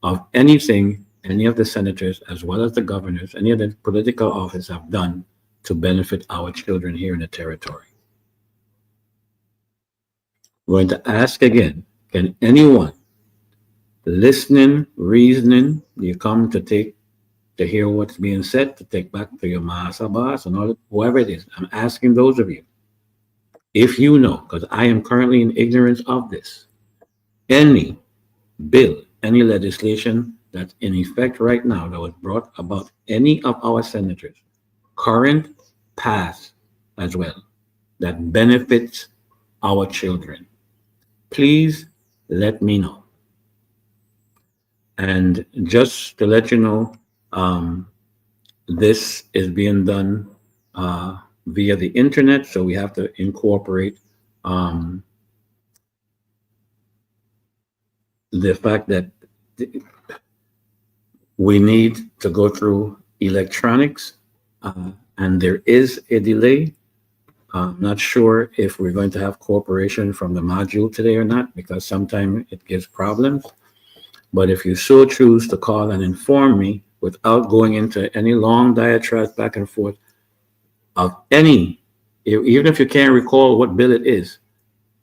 B: of anything any of the senators, as well as the governors, any of the political office have done to benefit our children here in the territory? I'm going to ask again, can anyone listening, reasoning, you come to hear what's being said, to take back to your master boss and all, whoever it is, I'm asking those of you, if you know, because I am currently in ignorance of this, any bill, any legislation that's in effect right now that was brought about any of our senators, current, past as well, that benefits our children, please let me know. And just to let you know, this is being done via the internet, so we have to incorporate the fact that we need to go through electronics, and there is a delay. I'm not sure if we're going to have cooperation from the module today or not, because sometimes it gives problems. But if you so choose to call and inform me without going into any long diatribes back and forth of any, even if you can't recall what bill it is,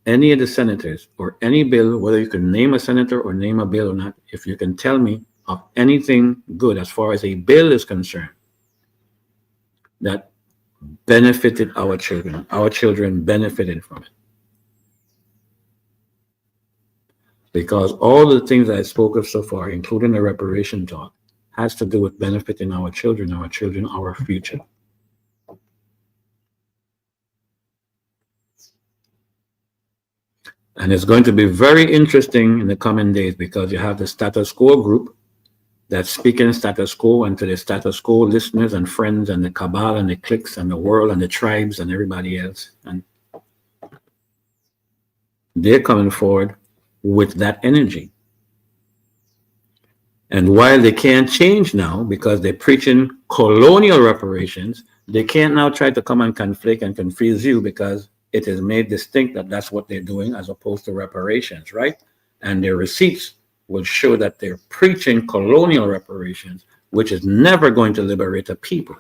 B: any of the senators or any bill, whether you can name a senator or name a bill or not, if you can tell me of anything good as far as a bill is concerned that benefited our children benefited from it. Because all the things I spoke of so far, including the reparation talk, has to do with benefiting our children, our future. And it's going to be very interesting in the coming days because you have the status quo group that's speaking status quo, and to the status quo listeners and friends and the cabal and the cliques and the world and the tribes and everybody else. And they're coming forward with that energy. And while they can't change now because they're preaching colonial reparations, they can't now try to come and conflict and confuse you because it is made distinct that that's what they're doing as opposed to reparations, right? And their receipts will show that they're preaching colonial reparations, which is never going to liberate a people.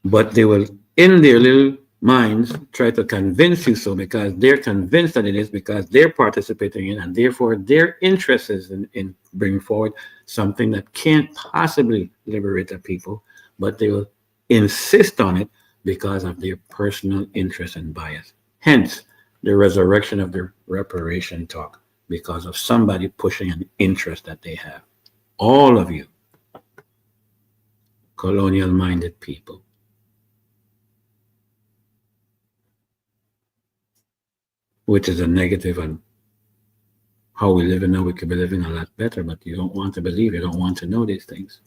B: But they will, in their little minds, try to convince you so because they're convinced that it is because they're participating in, and therefore their interest is in bringing forward something that can't possibly liberate the people, but they will insist on it because of their personal interest and bias. Hence, the resurrection of the reparation talk because of somebody pushing an interest that they have. All of you, colonial-minded people. Which is a negative on how we live now. We could be living a lot better, but you don't want to believe, you don't want to know these things.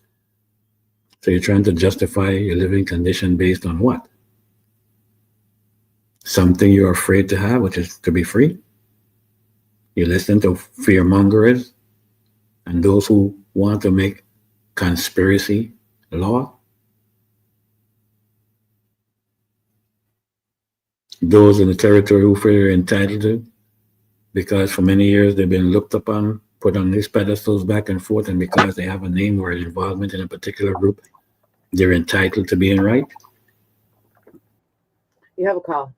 B: So you're trying to justify your living condition based on what? Something you're afraid to have, which is to be free. You listen to fearmongers and those who want to make conspiracy law. Those in the territory who feel they're entitled to, because for many years they've been looked upon, put on these pedestals back and forth, and because they have a name or an involvement in a particular group, they're entitled to being right?
A: You have a call.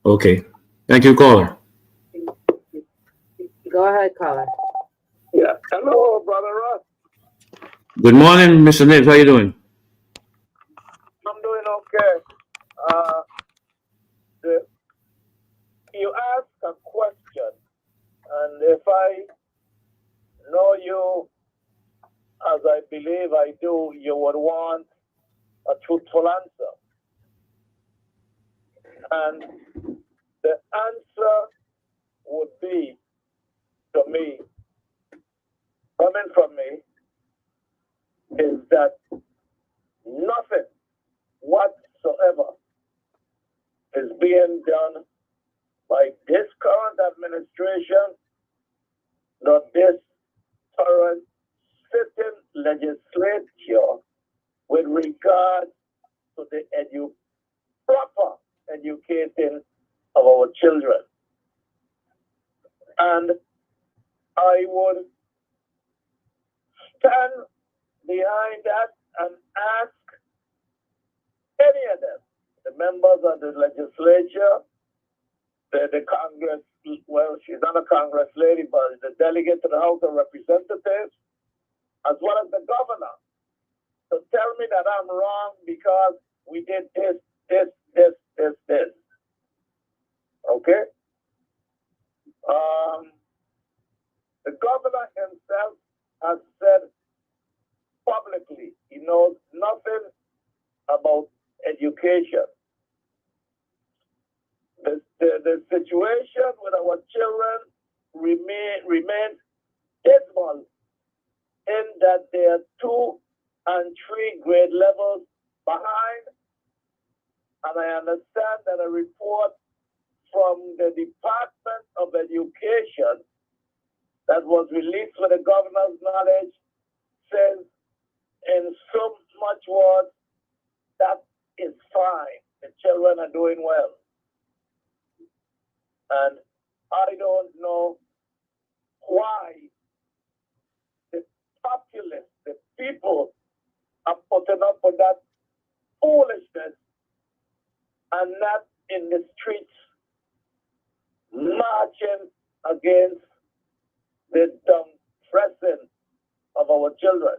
B: Okay. Thank you, caller.
A: Go ahead, caller.
D: Yeah. Hello, Brother Russ.
B: Good morning, Mr. Nibs. How you doing?
D: I'm doing okay. Uh, you ask a question, and if I know you as I believe I do, you would want a truthful answer. And the answer would be, to me, coming from me, is that nothing whatsoever is being done by this current administration, nor this current sitting legislature with regard to the proper educating of our children. And I would stand behind that and ask any of them, the members of the legislature, the Congress, well, she's not a Congress lady, but the delegate to the House of Representatives, as well as the governor, to tell me that I'm wrong because we did this. Okay? The governor himself has said publicly he knows nothing about education. The situation with our children remains dismal in that they are 2 and 3 grade levels behind. And I understand that a report from the Department of Education that was released with the governor's knowledge says in so much words that is fine. The children are doing well. And I don't know why the populace, the people, are putting up with that foolishness and not in the streets marching against the dumb pressing of our children.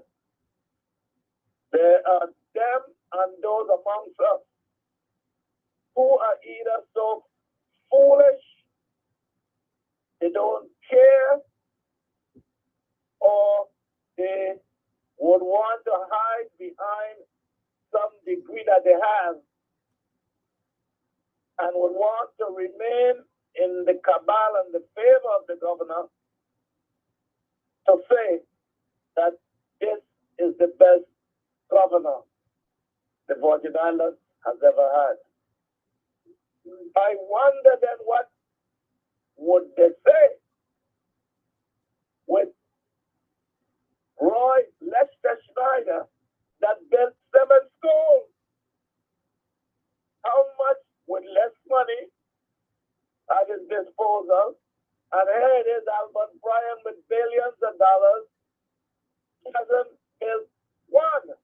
D: There are them and those amongst us who are either so foolish, they don't care, or they would want to hide behind some degree that they have and would want to remain in the cabal and the favor of the governor to say that this is the best governor the Virgin Islands has ever had. I wonder then what would they say with Roy Lester Schneider that built 7 schools? How much with less money at his disposal? And here it is, Albert Bryan with billions of dollars hasn't built one.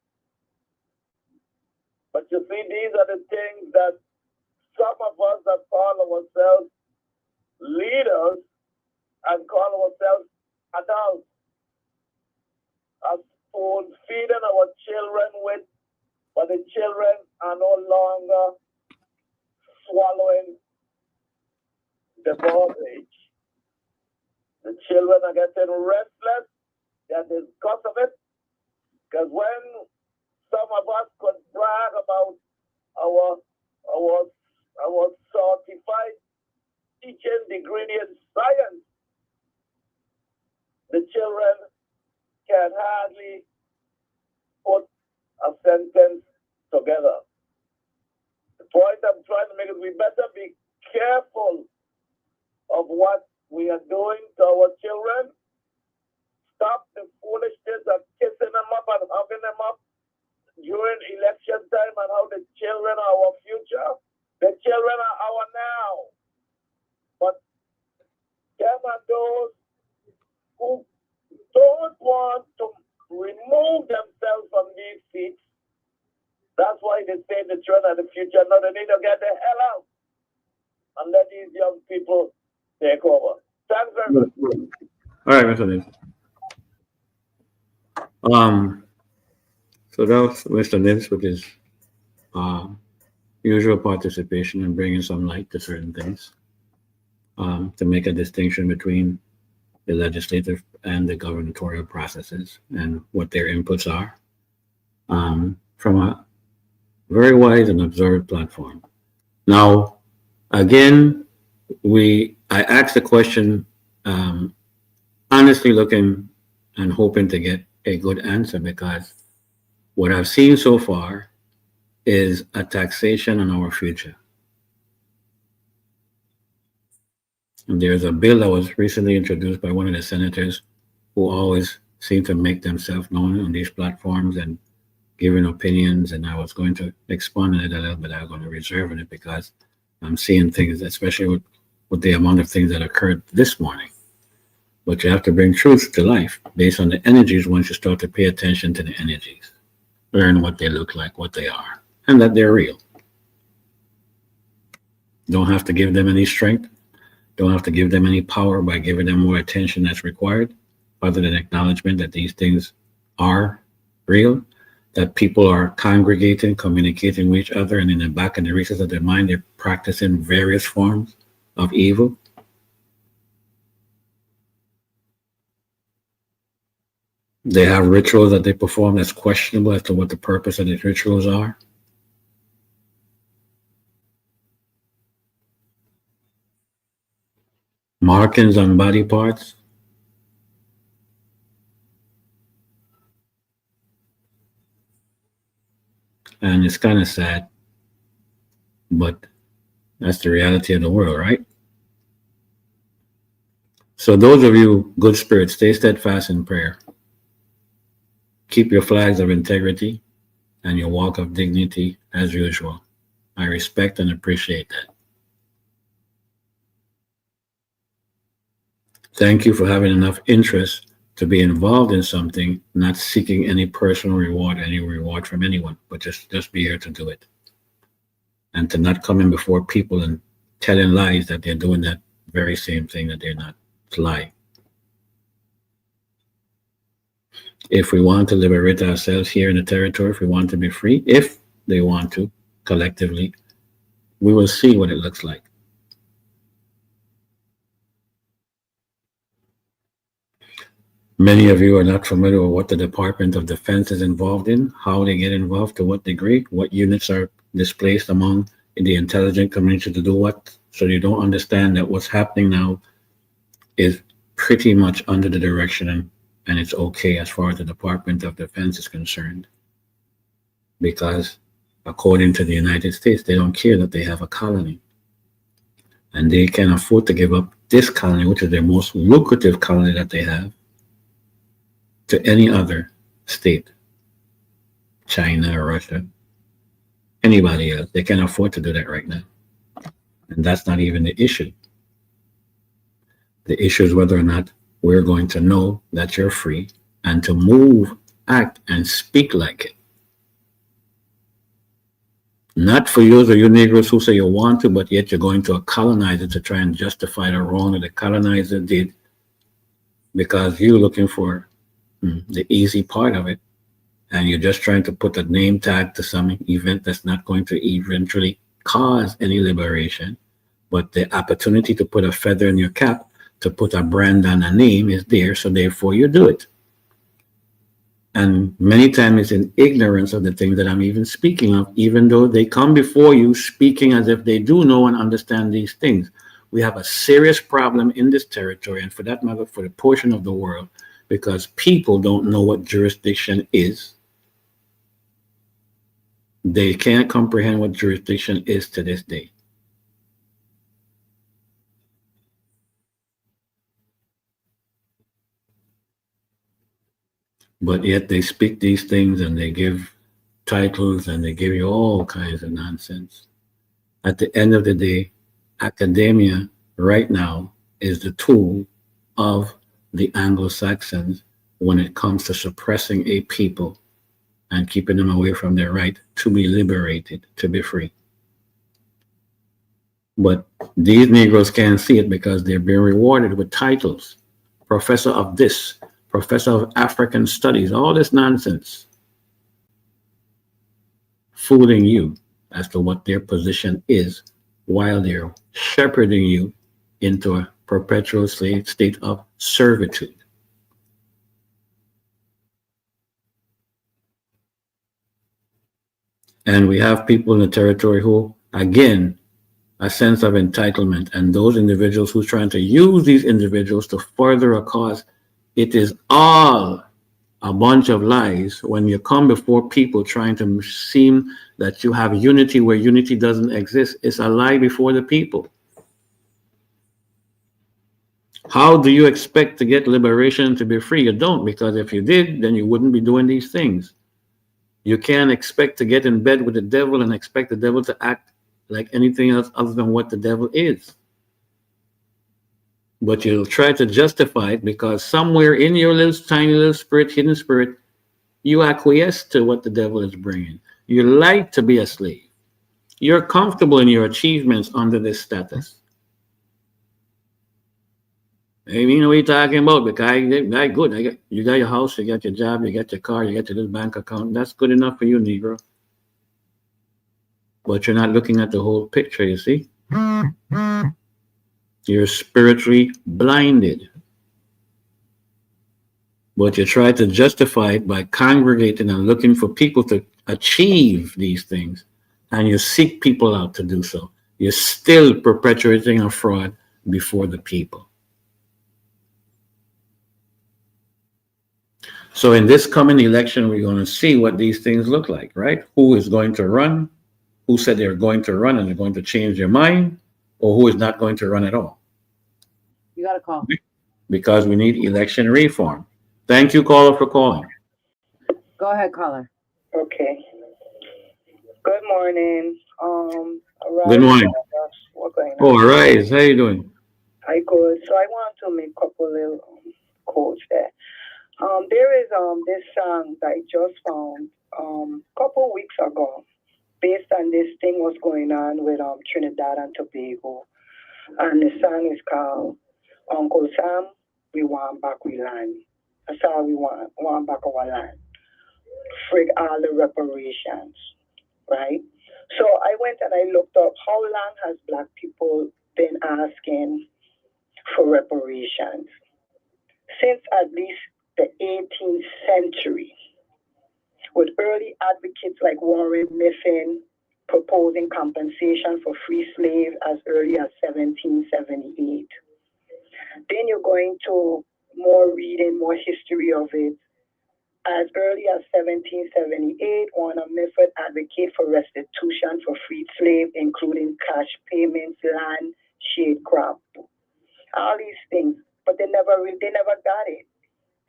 D: But you see, these are the things that some of us that call ourselves leaders and call ourselves adults are spoon feeding our children with, but the children are no longer swallowing the garbage. The children are getting restless. They're disgust of it. Because when some of us could brag about our certified teaching degree in science, the children can hardly put a sentence together. The point I'm trying to make is we better be careful of what we are doing to our children. Stop the foolishness of kissing them up and hugging them up during election time and how the children are our future. The children are our now. But them and those who don't want to remove themselves from these seats. That's why they say the children of the future. Now they need to get the hell out and let these young people take over. Thanks very much.
B: All right, Mr. Nibs. So that was Mr. Nibs with his usual participation in bringing some light to certain things, to make a distinction between the legislative and the gubernatorial processes and what their inputs are, from a very wise and observed platform. Now, again, I asked the question, honestly looking and hoping to get a good answer, because what I've seen so far is a taxation on our future. And there's a bill that was recently introduced by one of the senators who always seem to make themselves known on these platforms and giving opinions. And I was going to expand on it a little bit. I was going to reserve on it because I'm seeing things, especially with the amount of things that occurred this morning. But you have to bring truth to life based on the energies once you start to pay attention to the energies. Learn what they look like, what they are, and that they're real. Don't have to give them any strength. Don't have to give them any power by giving them more attention that's required, other than acknowledgement that these things are real, that people are congregating, communicating with each other, and in the back and the recesses of their mind, they're practicing various forms of evil. They have rituals that they perform that's questionable as to what the purpose of these rituals are. Markings on body parts. And it's kind of sad, but that's the reality of the world, right? So those of you good spirits, stay steadfast in prayer. Keep your flags of integrity and your walk of dignity as usual. I respect and appreciate that. Thank you for having enough interest to be involved in something, not seeking any personal reward, any reward from anyone, but just be here to do it. And to not come in before people and telling lies that they're doing that very same thing that they're not. It's a lie. If we want to liberate ourselves here in the territory, if we want to be free, if they want to, collectively, we will see what it looks like. Many of you are not familiar with what the Department of Defense is involved in, how they get involved, to what degree, what units are displaced among the intelligence community to do what. So you don't understand that what's happening now is pretty much under the direction and it's okay as far as the Department of Defense is concerned. Because according to the United States, they don't care that they have a colony. And they can afford to give up this colony, which is their most lucrative colony that they have, to any other state, China, Russia, anybody else. They can't afford to do that right now. And that's not even the issue. The issue is whether or not we're going to know that you're free and to move, act, and speak like it. Not for you or you Negroes who say you want to, but yet you're going to a colonizer to try and justify the wrong that the colonizer did because you're looking for the easy part of it. And you're just trying to put a name tag to some event that's not going to eventually cause any liberation. But the opportunity to put a feather in your cap, to put a brand on a name is there, so therefore you do it. And many times it's in ignorance of the things that I'm even speaking of, even though they come before you speaking as if they do know and understand these things. We have a serious problem in this territory, and for that matter, for the portion of the world, because people don't know what jurisdiction is. They can't comprehend what jurisdiction is to this day. But yet they speak these things and they give titles and they give you all kinds of nonsense. At the end of the day, academia right now is the tool of the Anglo-Saxons when it comes to suppressing a people and keeping them away from their right to be liberated, to be free. But these Negroes can't see it because they're being rewarded with titles. Professor of this, professor of African studies, all this nonsense. Fooling you as to what their position is while they're shepherding you into a perpetual state of servitude. And we have people in the territory who, again, a sense of entitlement, and those individuals who are trying to use these individuals to further a cause. It is all a bunch of lies when you come before people trying to seem that you have unity where unity doesn't exist. It's a lie before the people. How do you expect to get liberation to be free? You don't, because if you did, then you wouldn't be doing these things. You can't expect to get in bed with the devil and expect the devil to act like anything else other than what the devil is. But you'll try to justify it because somewhere in your little tiny little spirit, hidden spirit, you acquiesce to what the devil is bringing. You like to be a slave. You're comfortable in your achievements under this status. Hey, you know what you're talking about, because you got your house, you got your job, you got your car, you got your little bank account. That's good enough for you, Negro. But you're not looking at the whole picture, you see? You're spiritually blinded. But you try to justify it by congregating and looking for people to achieve these things. And you seek people out to do so. You're still perpetuating a fraud before the people. So in this coming election, we're going to see what these things look like, right? Who is going to run? Who said they're going to run and they're going to change their mind? Or who is not going to run at all?
A: You got a call.
B: Because we need election reform. Thank you, caller, for calling.
A: Go ahead, caller.
E: Okay. Good morning.
B: Good morning.
E: What's going on?
B: Oh, Rise, how you doing?
E: Hi, good. So I want to make a couple little quotes there. There is this song that I just found couple weeks ago, based on this thing what's going on with Trinidad and Tobago, and the song is called Uncle Sam, We Want Back We Land. That's all we want back our land. Frig all the reparations, right? So I went and I looked up how long has Black people been asking for reparations? Since at least the 18th century, with early advocates like Warren Mifflin proposing compensation for free slaves as early as 1778. Then you're going to more reading, more history of it. As early as 1778, Warren Mifflin advocated for restitution for freed slaves, including cash payments, land, sharecrop, all these things. But they never got it.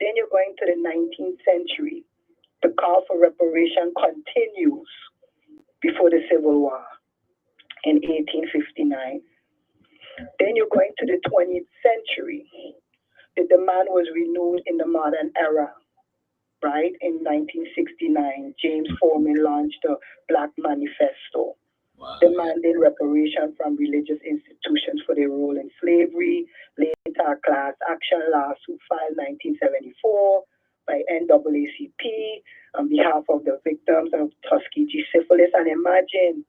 E: Then you're going to the 19th century. The call for reparation continues before the Civil War in 1859. Then you're going to the 20th century. The demand was renewed in the modern era, right? In 1969, James Forman launched the Black Manifesto, demanding reparation from religious institutions for their role in slavery. Later, a class action lawsuit filed 1974 by NAACP on behalf of the victims of Tuskegee syphilis. And imagine,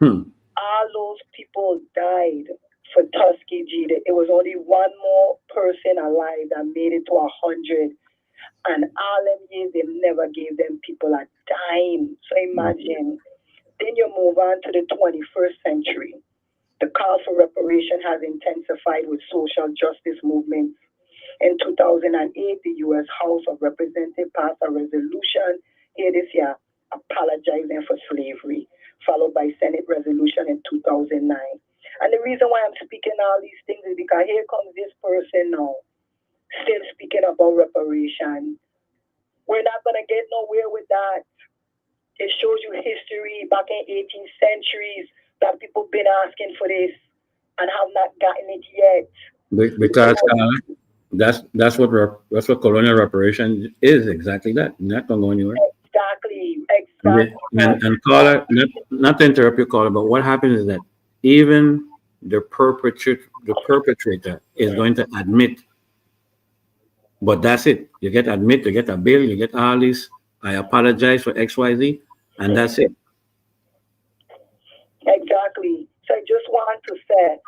E: all those people died for Tuskegee. It was only one more person alive that made it to 100. And all them years, they never gave them people a dime. So imagine. Then you move on to the 21st century. The call for reparation has intensified with social justice movements. In 2008, the U.S. House of Representatives passed a resolution here this year apologizing for slavery, followed by Senate resolution in 2009. And the reason why I'm speaking all these things is because here comes this person now, still speaking about reparation. We're not going to get nowhere with that. It shows you history back in 18th centuries that people been asking for this and have not gotten it yet.
B: That's what colonial reparation is, exactly that. Not gonna go anywhere.
E: Exactly.
B: And caller, not to interrupt your caller, but what happens is that even the perpetrator is going to admit, but that's it. You get admit, you get a bill, you get all this. I apologize for XYZ, and that's it.
E: Exactly. So I just want to say,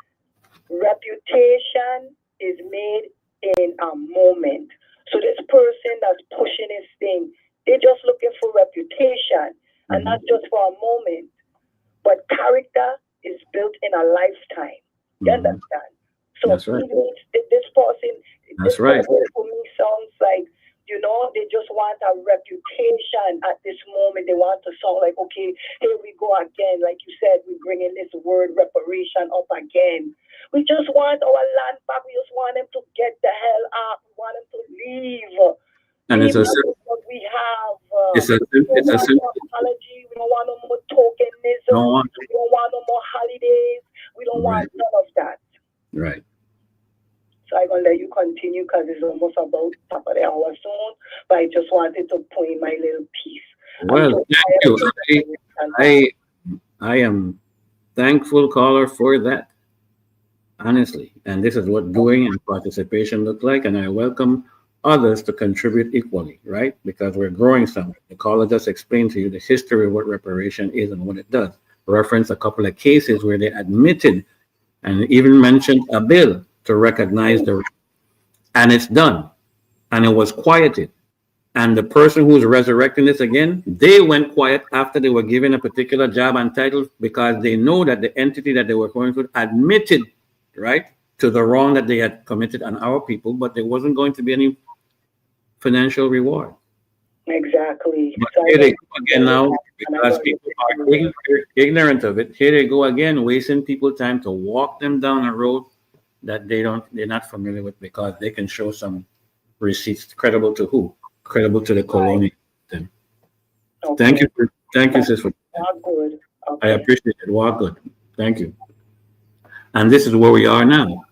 E: reputation is made in a moment. So this person that's pushing his thing, they're just looking for reputation, and not just for a moment. But character is built in a lifetime. You understand? So
B: That's right.
E: this person,
B: That's right.
E: for me sounds like, they just want a reputation at this moment. They want to sound like, okay, here we go again. Like you said, we're bringing this word reparation up again. We just want our land back. We just want them to get the hell out. We want them to leave.
B: And it's a
E: what we have.
B: it's a
E: We don't want
B: simple.
E: no apology. We don't want no more tokenism.
B: No,
E: We don't want no more holidays. We don't want none of that.
B: right.
E: So I'm going to let you continue because it's almost about top of the hour soon. But I just wanted to point my little piece.
B: Well, thank you. I am thankful, caller, for that. Honestly, and this is what doing and participation look like, and I welcome others to contribute equally, right? Because we're growing something. The caller just explained to you the history of what reparation is and what it does. Reference a couple of cases where they admitted and even mentioned a bill to recognize and it's done, and it was quieted. And the person who's resurrecting this again, they went quiet after they were given a particular job and title because they know that the entity that they were going to admitted, right, to the wrong that they had committed on our people, but there wasn't going to be any financial reward.
E: Exactly.
B: But here they go again now because people are ignorant of it. Here they go again, wasting people time to walk them down a road that they're not familiar with because they can show some receipts. Credible to who? Credible to the colonial system. Okay. Thank you, sis.
E: Good.
B: I appreciate it. Walk good. Thank you. And this is where we are now,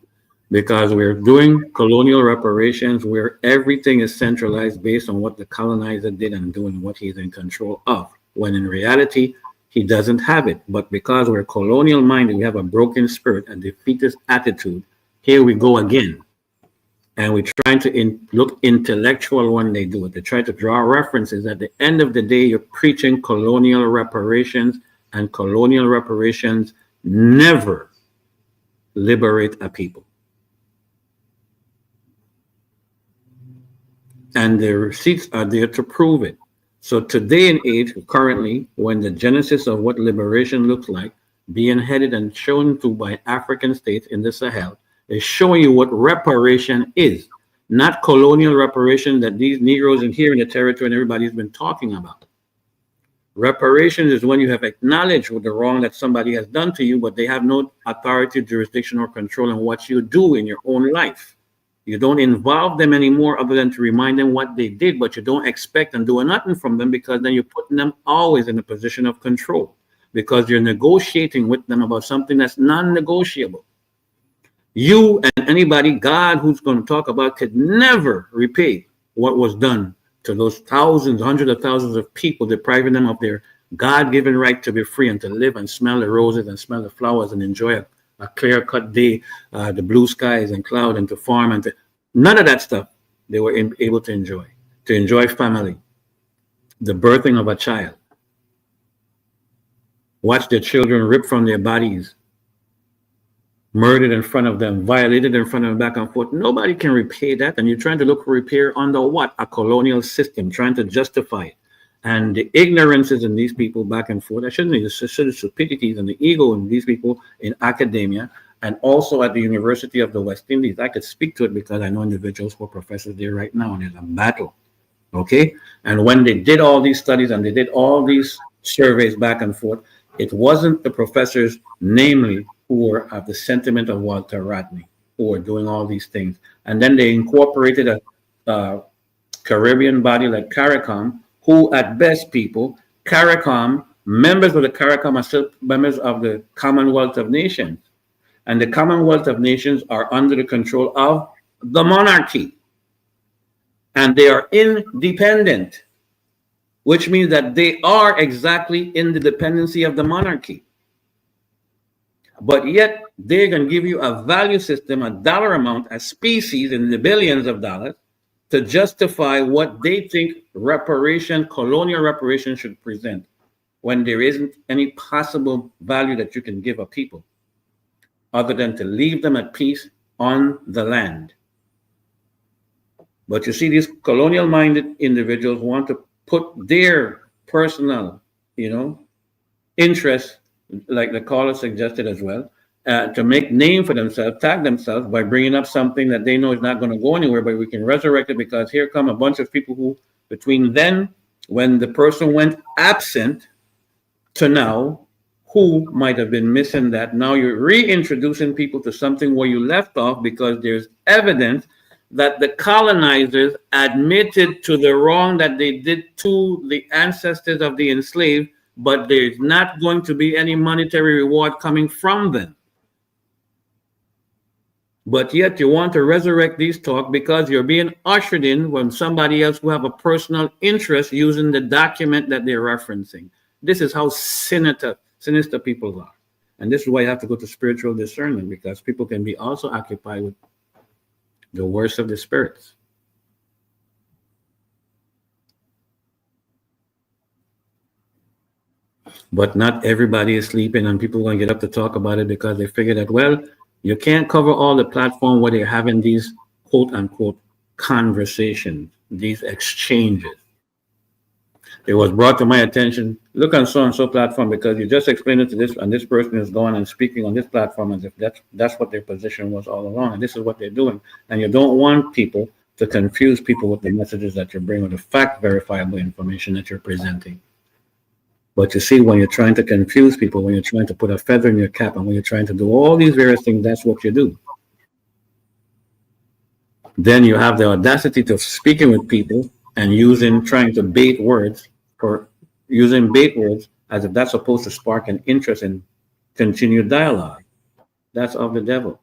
B: because we're doing colonial reparations where everything is centralized based on what the colonizer did and doing what he's in control of, when in reality, he doesn't have it. But because we're colonial minded, we have a broken spirit, a defeatist attitude. Here we go again. And we're trying to look intellectual when they do it. They try to draw references. At the end of the day, you're preaching colonial reparations, and colonial reparations never liberate a people. And the receipts are there to prove it. So today and age, currently, when the genesis of what liberation looks like, being headed and shown to by African states in the Sahel, is showing you what reparation is, not colonial reparation that these Negroes in here in the territory and everybody's been talking about. Reparation is when you have acknowledged the wrong that somebody has done to you, but they have no authority, jurisdiction, or control in what you do in your own life. You don't involve them anymore other than to remind them what they did, but you don't expect and do nothing from them because then you're putting them always in a position of control because you're negotiating with them about something that's non-negotiable. You and anybody, God, who's going to talk about could never repay what was done to those thousands, hundreds of thousands of people, depriving them of their God-given right to be free and to live and smell the roses and smell the flowers and enjoy a clear-cut day, the blue skies and cloud, and to farm and to none of that stuff they were able to enjoy family, the birthing of a child, watch their children ripped from their bodies, murdered in front of them, violated in front of them, back and forth. Nobody can repay that. And you're trying to look for repair under what? A colonial system, trying to justify it. And the ignorances in these people back and forth, I shouldn't say the stupidities and the ego in these people in academia and also at the University of the West Indies. I could speak to it because I know individuals who are professors there right now, and there's a battle. Okay? And when they did all these studies and they did all these surveys back and forth, it wasn't the professors, namely, who were of the sentiment of Walter Rodney, who were doing all these things. And then they incorporated a Caribbean body like CARICOM, who at best people, CARICOM, members of the CARICOM are still members of the Commonwealth of Nations. And the Commonwealth of Nations are under the control of the monarchy. And they are independent, which means that they are exactly in the dependency of the monarchy. But yet they're going to give you a value system, a dollar amount, a species in the billions of dollars to justify what they think reparation, colonial reparation should present, when there isn't any possible value that you can give a people other than to leave them at peace on the land. But you see, these colonial minded individuals want to put their personal, interests, like the caller suggested as well, to make name for themselves, tag themselves by bringing up something that they know is not going to go anywhere, but we can resurrect it because here come a bunch of people who, between then, when the person went absent, to now, who might have been missing that. Now you're reintroducing people to something where you left off because there's evidence that the colonizers admitted to the wrong that they did to the ancestors of the enslaved, but there's not going to be any monetary reward coming from them. But yet you want to resurrect these talk because you're being ushered in when somebody else who have a personal interest using the document that they're referencing. This is how sinister people are. And this is why you have to go to spiritual discernment, because people can be also occupied with the worst of the spirits. But not everybody is sleeping, and people are going to get up to talk about it because they figure that, well, you can't cover all the platform where they're having these quote unquote conversations, these exchanges. It was brought to my attention, look on so and so platform because you just explained it to this, and this person is going and speaking on this platform as if that's what their position was all along, and this is what they're doing. And you don't want people to confuse people with the messages that you're bringing, or the fact verifiable information that you're presenting. But you see, when you're trying to confuse people, when you're trying to put a feather in your cap, and when you're trying to do all these various things, that's what you do. Then you have the audacity to speaking with people and trying to bait words, or using bait words as if that's supposed to spark an interest in continued dialogue. That's of the devil.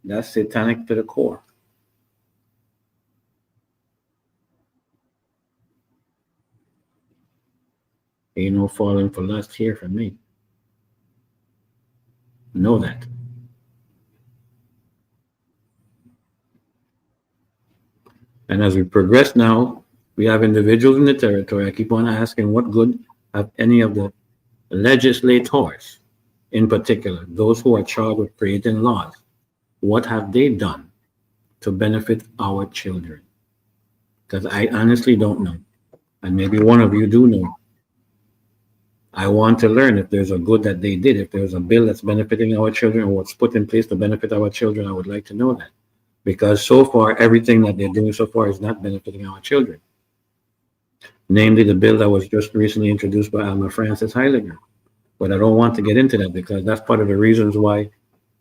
B: That's satanic to the core. Ain't no falling for lust here from me. Know that. And as we progress now, we have individuals in the territory. I keep on asking, what good have any of the legislators, in particular, those who are charged with creating laws, what have they done to benefit our children? Because I honestly don't know. And maybe one of you do know. I want to learn if there's a good that they did, if there's a bill that's benefiting our children, or what's put in place to benefit our children. I would like to know that. Because so far, everything that they're doing so far is not benefiting our children. Namely, the bill that was just recently introduced by Alma Francis Heiliger. But I don't want to get into that because that's part of the reasons why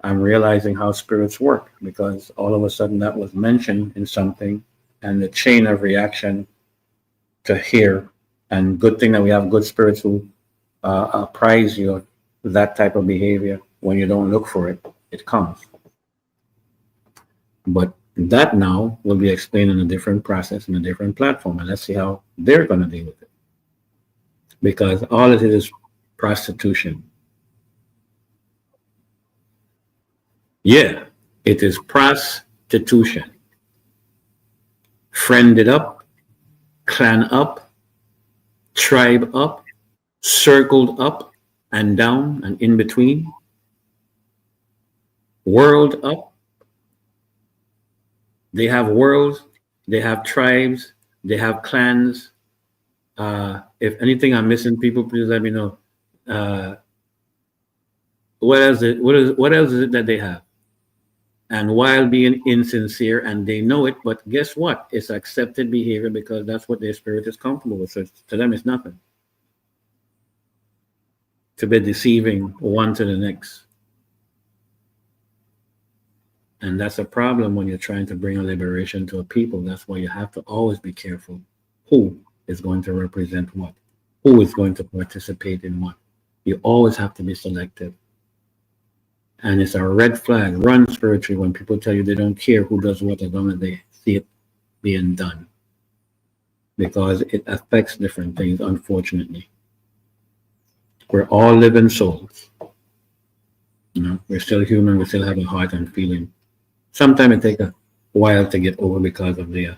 B: I'm realizing how spirits work. Because all of a sudden that was mentioned in something, and the chain of reaction to hear, and good thing that we have good spirits who apprise you of that type of behavior. When you don't look for it, it comes. But that now will be explained in a different process, in a different platform, and let's see how they're going to deal with it. Because all it is prostitution. Yeah, it is prostitution. Friended up, clan up, tribe up, circled up and down and in between, world up. They have worlds, they have tribes, they have clans. If anything I'm missing, people, please let me know. What else is it that they have? And while being insincere, and they know it, but guess what? It's accepted behavior because that's what their spirit is comfortable with. So to them, it's nothing. To be deceiving one to the next. And that's a problem when you're trying to bring a liberation to a people. That's why you have to always be careful who is going to represent what, who is going to participate in what. You always have to be selective. And it's a red flag. Run spiritually when people tell you they don't care who does what as long as they see it being done. Because it affects different things, unfortunately. We're all living souls. You know, we're still human, we still have a heart and feeling. Sometimes it takes a while to get over because of the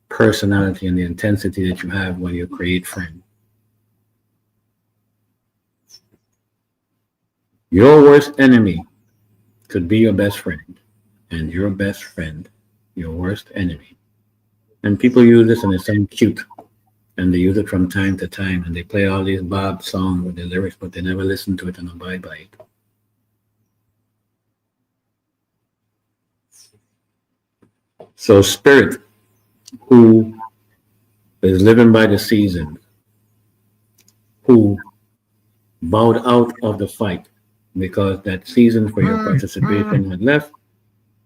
B: personality and the intensity that you have when you create friends. Your worst enemy could be your best friend, and your best friend, your worst enemy. And people use this and it sounds cute, and they use it from time to time, and they play all these Bob songs with the lyrics, but they never listen to it and abide by it. So spirit who is living by the season, who bowed out of the fight because that season for your participation had left,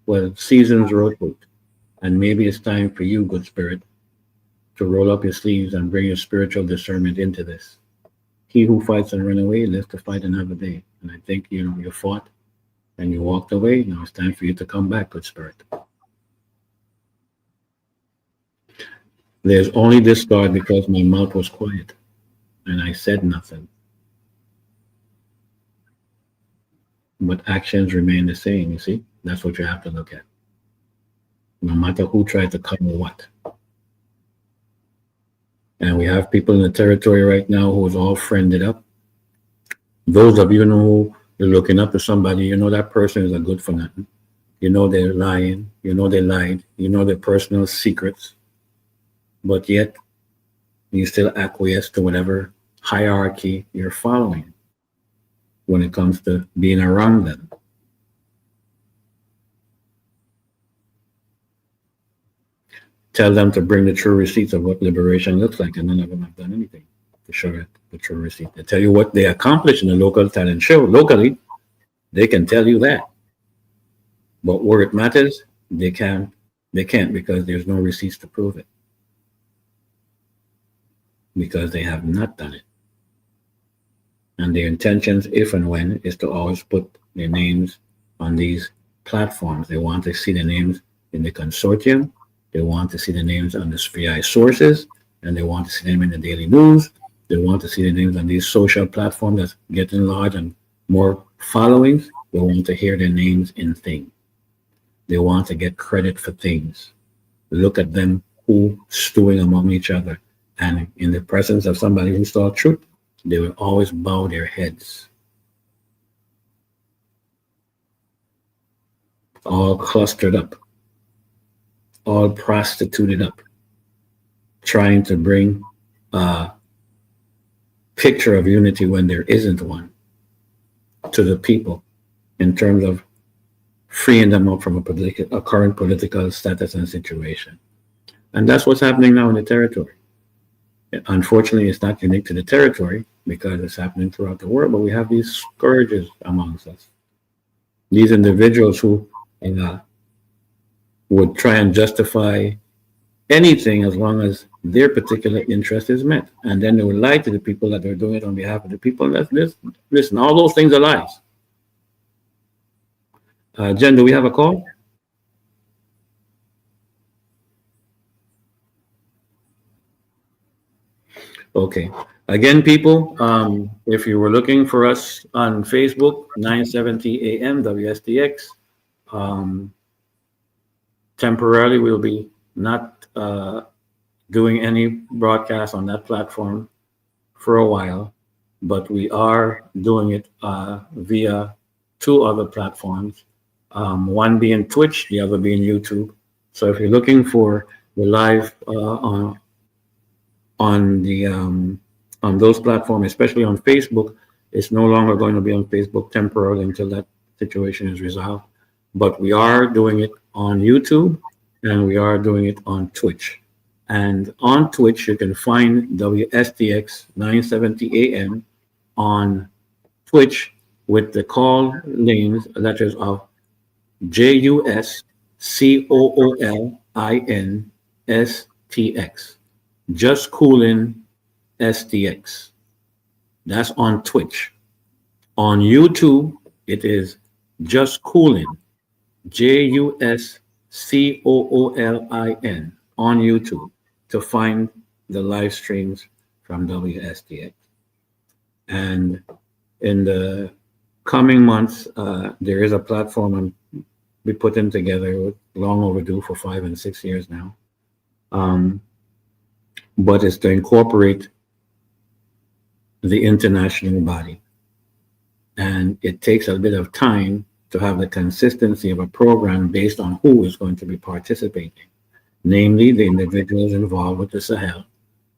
B: well, seasons rotate. And maybe it's time for you, good spirit, to roll up your sleeves and bring your spiritual discernment into this. He who fights and run away lives to fight another day. And I think, you know, you fought and you walked away. Now it's time for you to come back, good spirit. There's only discard because my mouth was quiet and I said nothing. But actions remain the same, you see? That's what you have to look at. No matter who tried to cover what. And we have people in the territory right now who is all friended up. Those of you know who you're looking up to somebody, you know that person is a good for nothing. You know they're lying. You know they lied. You know their personal secrets. But yet, you still acquiesce to whatever hierarchy you're following when it comes to being around them. Tell them to bring the true receipts of what liberation looks like, and none of them have done anything to show the true receipt. They tell you what they accomplished in the local talent show. Locally, they can tell you that. But where it matters, they can't because there's no receipts to prove it. Because they have not done it. And their intentions, if and when, is to always put their names on these platforms. They want to see the names in the consortium. They want to see the names on the SPI sources, and they want to see them in the daily news. They want to see the names on these social platforms that's getting large and more followings. They want to hear their names in things. They want to get credit for things. Look at them who stewing among each other. And in the presence of somebody who saw truth, they will always bow their heads. All clustered up. All prostituted up. Trying to bring a picture of unity when there isn't one to the people in terms of freeing them up from a current political status and situation. And that's what's happening now in the territory. Unfortunately, it's not unique to the territory because it's happening throughout the world, but we have these scourges amongst us. These individuals who would try and justify anything as long as their particular interest is met. And then they would lie to the people that they're doing it on behalf of the people. Listen, all those things are lies. Jen, do we have a call? Okay. Again, people, if you were looking for us on Facebook, 970 AM WSTX. Temporarily, we'll be not doing any broadcast on that platform for a while, but we are doing it via two other platforms, one being Twitch, the other being YouTube. So if you're looking for the live on those platforms, especially on Facebook, it's no longer going to be on Facebook temporarily until that situation is resolved. But we are doing it on YouTube and we are doing it on Twitch. And on Twitch, you can find WSTX 970 AM on Twitch with the call names, letters of JUSCOOLINSTX. Just Coolin STX. That's on Twitch. On YouTube, it is Just Coolin, JUSCOOLIN on YouTube to find the live streams from WSTX. And in the coming months, there is a platform we put in together, long overdue for 5 and 6 years now. But it's to incorporate the international body. And it takes a bit of time to have the consistency of a program based on who is going to be participating, namely the individuals involved with the Sahel,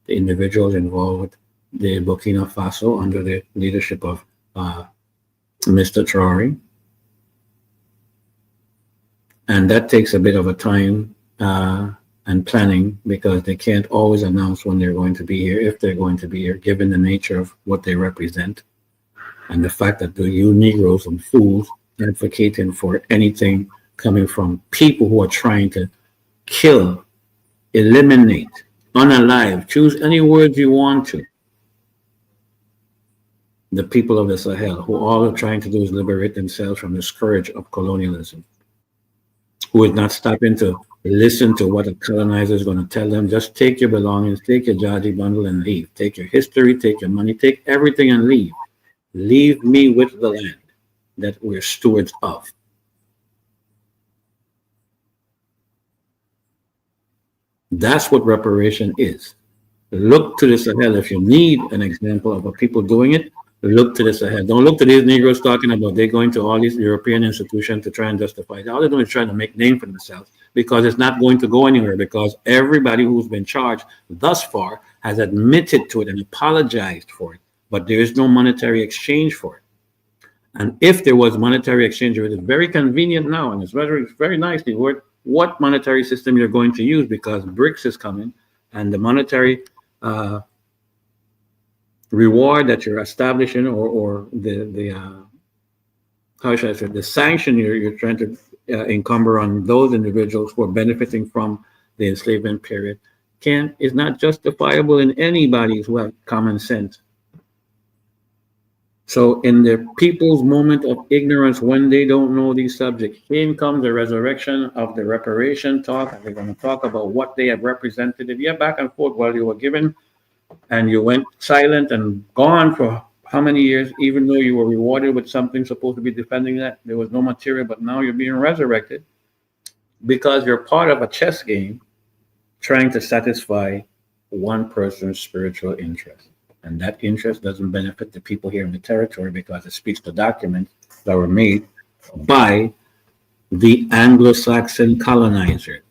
B: the individuals involved with the Burkina Faso under the leadership of Mr. Traore. And that takes a bit of a time and planning, because they can't always announce when they're going to be here, if they're going to be here, given the nature of what they represent and the fact that you Negroes and fools advocating for anything coming from people who are trying to kill, eliminate, unalive, choose any words you want to, the people of the Sahel, who all are trying to do is liberate themselves from the scourge of colonialism, who is not stopping to listen to what a colonizer is going to tell them. Just take your belongings, take your Georgie bundle and leave. Take your history, take your money, take everything and leave. Leave me with the land that we're stewards of. That's what reparation is. Look to the Sahel. If you need an example of people doing it, look to the Sahel. Don't look to these Negroes talking about they're going to all these European institutions to try and justify it. All they're doing is trying to make name for themselves, because it's not going to go anywhere, because everybody who's been charged thus far has admitted to it and apologized for it, but there is no monetary exchange for it. And if there was monetary exchange, it is very convenient now, and it's very nicely what monetary system you're going to use, because BRICS is coming, and the monetary reward that you're establishing, or the how should I say, the sanction you're trying to encumber on those individuals who are benefiting from the enslavement period is not justifiable in anybody who have common sense. So in the people's moment of ignorance, when they don't know these subjects, in comes the resurrection of the reparation talk, and they're going to talk about what they have represented. If you're back and forth while you were given, and you went silent and gone for how many years, even though you were rewarded with something supposed to be defending that, there was no material, but now you're being resurrected because you're part of a chess game trying to satisfy one person's spiritual interest. And that interest doesn't benefit the people here in the territory, because it speaks to documents that were made by the Anglo-Saxon colonizer.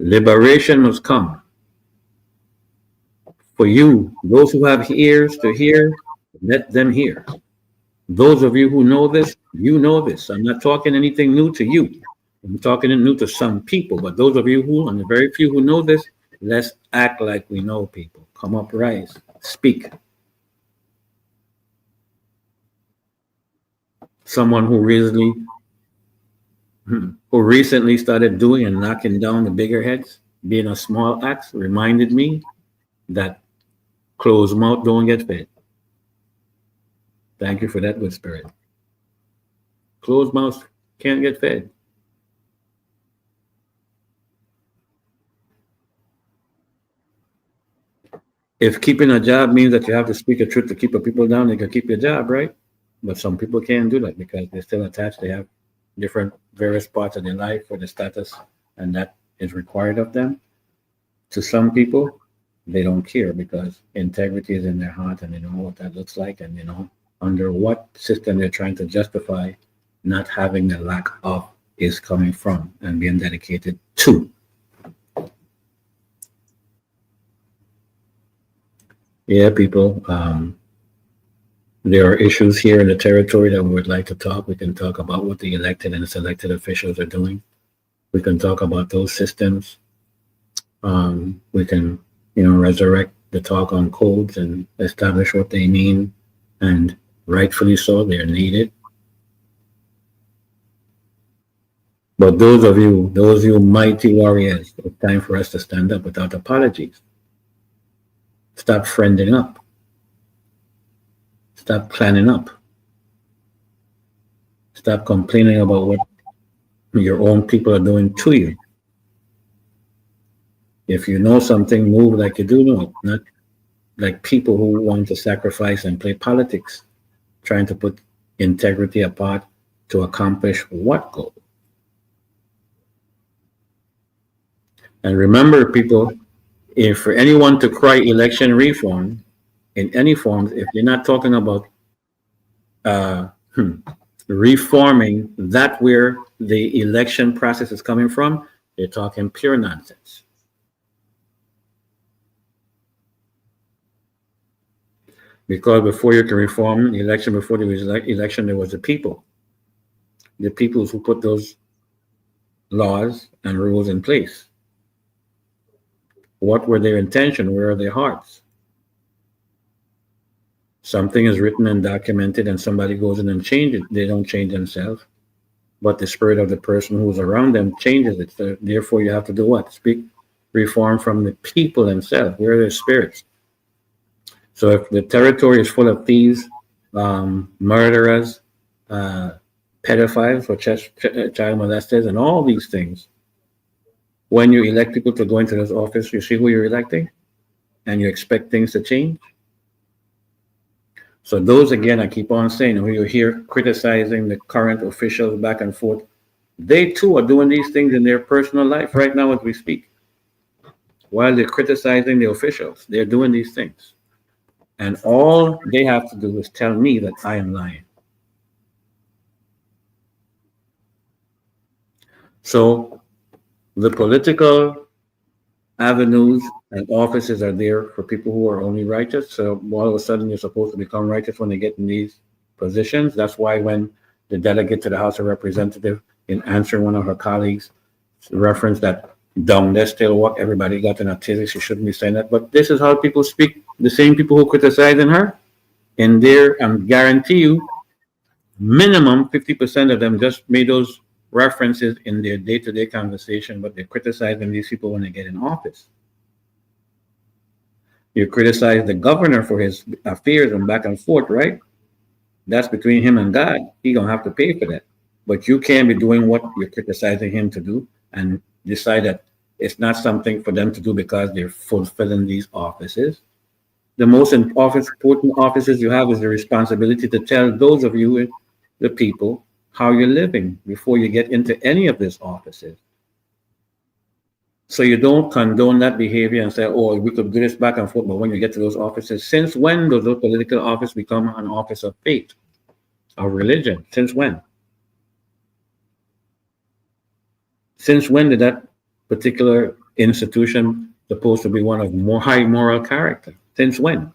B: Liberation must come. For you, those who have ears to hear, let them hear. Those of you who know this, you know this. I'm not talking anything new to you. I'm talking new to some people, but those of you who, and the very few who know this, let's act like we know people. Come up, rise, speak. Someone who recently started doing and knocking down the bigger heads, being a small axe, reminded me that closed mouth don't get fed. Thank you for that, good spirit. Closed mouth can't get fed. If keeping a job means that you have to speak a truth to keep people down, they can keep your job, right? But some people can't do that because they're still attached. They have different various parts of their life for the status, and that is required of them. To some people, they don't care because integrity is in their heart, and they know what that looks like, and they know under what system they're trying to justify not having the lack of is coming from and being dedicated to. Yeah, people, there are issues here in the territory that we would like to talk. We can talk about what the elected and selected officials are doing. We can talk about those systems. We can, resurrect the talk on codes and establish what they mean, and rightfully so, they're needed. But those of you mighty warriors, it's time for us to stand up without apologies. Stop friending up. Stop planning up. Stop complaining about what your own people are doing to you. If you know something, move like you do know it, not like people who want to sacrifice and play politics, trying to put integrity apart to accomplish what goal? And remember, people, if for anyone to cry election reform in any forms, if you're not talking about reforming that where the election process is coming from, they're talking pure nonsense. Because before you can reform the election, before there was election, there was the people who put those laws and rules in place. What were their intention? Where are their hearts? Something is written and documented and somebody goes in and changes it. They don't change themselves, but the spirit of the person who's around them changes it. So therefore you have to do what? Speak reform from the people themselves. Where are their spirits? So if the territory is full of thieves, murderers, pedophiles, or child molesters, and all these things, when you elect people to go into this office, you see who you're electing, and you expect things to change. So those, again, I keep on saying, when you hear criticizing the current officials back and forth, they too are doing these things in their personal life right now as we speak. While they're criticizing the officials, they're doing these things. And all they have to do is tell me that I am lying. So the political avenues and offices are there for people who are only righteous. So all of a sudden, you're supposed to become righteous when they get in these positions. That's why when the delegate to the House of Representatives, in answering one of her colleagues' reference that down there still walk, everybody got an autistic, she shouldn't be saying that. But this is how people speak. The same people who criticizing her, and there, I guarantee you, minimum 50% of them just made those references in their day-to-day conversation, but they're criticizing these people when they get in office. You criticize the governor for his affairs and back and forth, right? That's between him and God. He's gonna have to pay for that. But you can't be doing what you're criticizing him to do and decide that it's not something for them to do because they're fulfilling these offices. The most important offices you have is the responsibility to tell those of you, the people, how you're living before you get into any of these offices. So you don't condone that behavior and say, oh, we could do this back and forth, but when you get to those offices, since when does those political office become an office of faith, of religion? Since when? Since when did that particular institution supposed to be one of more high moral character? Since when?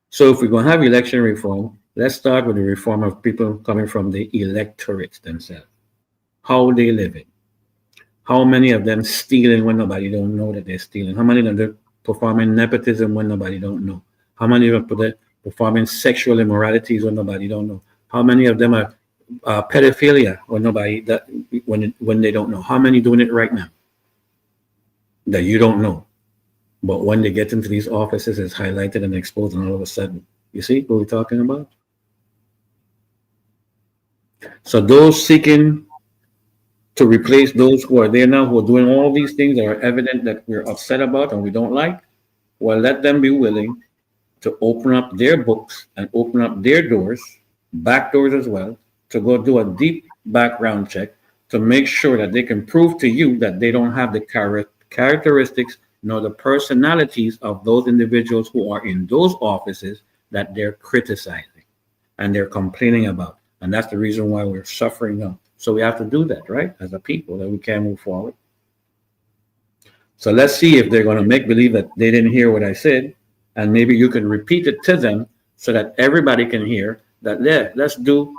B: So if we're going to have election reform, let's start with the reform of people coming from the electorates themselves. How they living? How many of them stealing when nobody don't know that they're stealing? How many of them performing nepotism when nobody don't know? How many of them performing sexual immoralities when nobody don't know? How many of them are pedophilia when when they don't know? How many doing it right now that you don't know? But when they get into these offices, it's highlighted and exposed, and all of a sudden, you see what we're talking about? So those seeking to replace those who are there now, who are doing all these things that are evident that we're upset about and we don't like, well, let them be willing to open up their books and open up their doors, back doors as well, to go do a deep background check to make sure that they can prove to you that they don't have the characteristics nor the personalities of those individuals who are in those offices that they're criticizing and they're complaining about. And that's the reason why we're suffering now. So we have to do that, right? As a people, that we can move forward. So let's see if they're going to make believe that they didn't hear what I said. And maybe you can repeat it to them so that everybody can hear that, yeah, let's do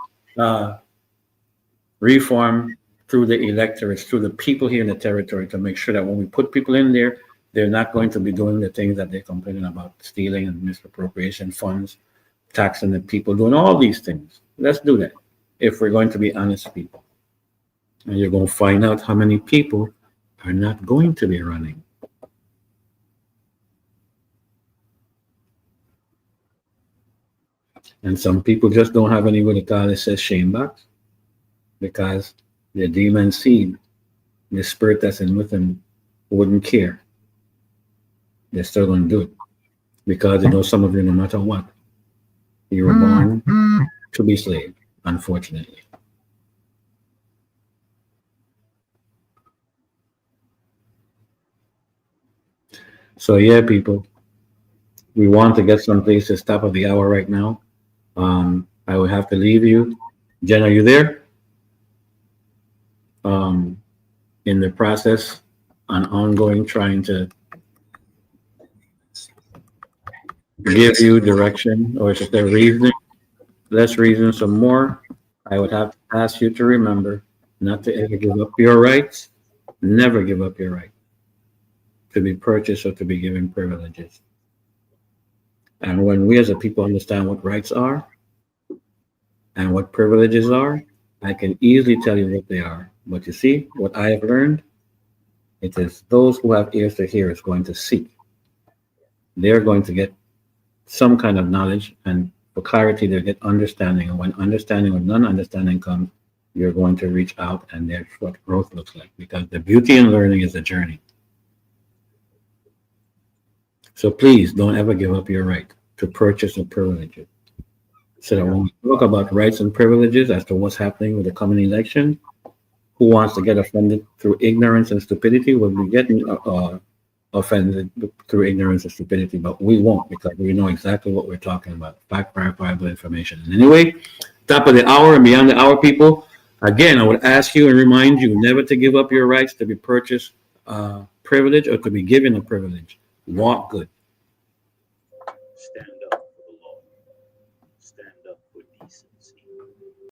B: reform through the electorates, through the people here in the territory, to make sure that when we put people in there, they're not going to be doing the things that they're complaining about, stealing and misappropriation funds, taxing the people, doing all these things. Let's do that if we're going to be honest people. And you're going to find out how many people are not going to be running. And some people just don't have any what they call it says shame box because the demon seed, the spirit that's in with them, wouldn't care. They're still going to do it because they know some of you, no matter what, you were born to be slave, unfortunately. So yeah, people, we want to get someplace. It's top of the hour right now. I will have to leave you. Jen, are you there? In the process, on ongoing, trying to give you direction, or is there reasoning? Let's reason some more. I would have to ask you to remember not to ever give up your rights. Never give up your right to be purchased or to be given privileges. And when we as a people understand what rights are and what privileges are, I can easily tell you what they are. But you see, what I have learned, it is those who have ears to hear is going to seek. They're going to get some kind of knowledge, and for clarity, they get understanding. And when understanding or non-understanding comes, you're going to reach out, and that's what growth looks like. Because the beauty in learning is a journey. So please don't ever give up your right to purchase or privileges. So that when we talk about rights and privileges as to what's happening with the coming election, who wants to get offended through ignorance and stupidity will be getting offended through ignorance and stupidity, but we won't because we know exactly what we're talking about. Fact, verifiable information. And anyway, top of the hour and beyond the hour, people, again, I would ask you and remind you never to give up your rights to be purchased privilege or to be given a privilege. Walk good.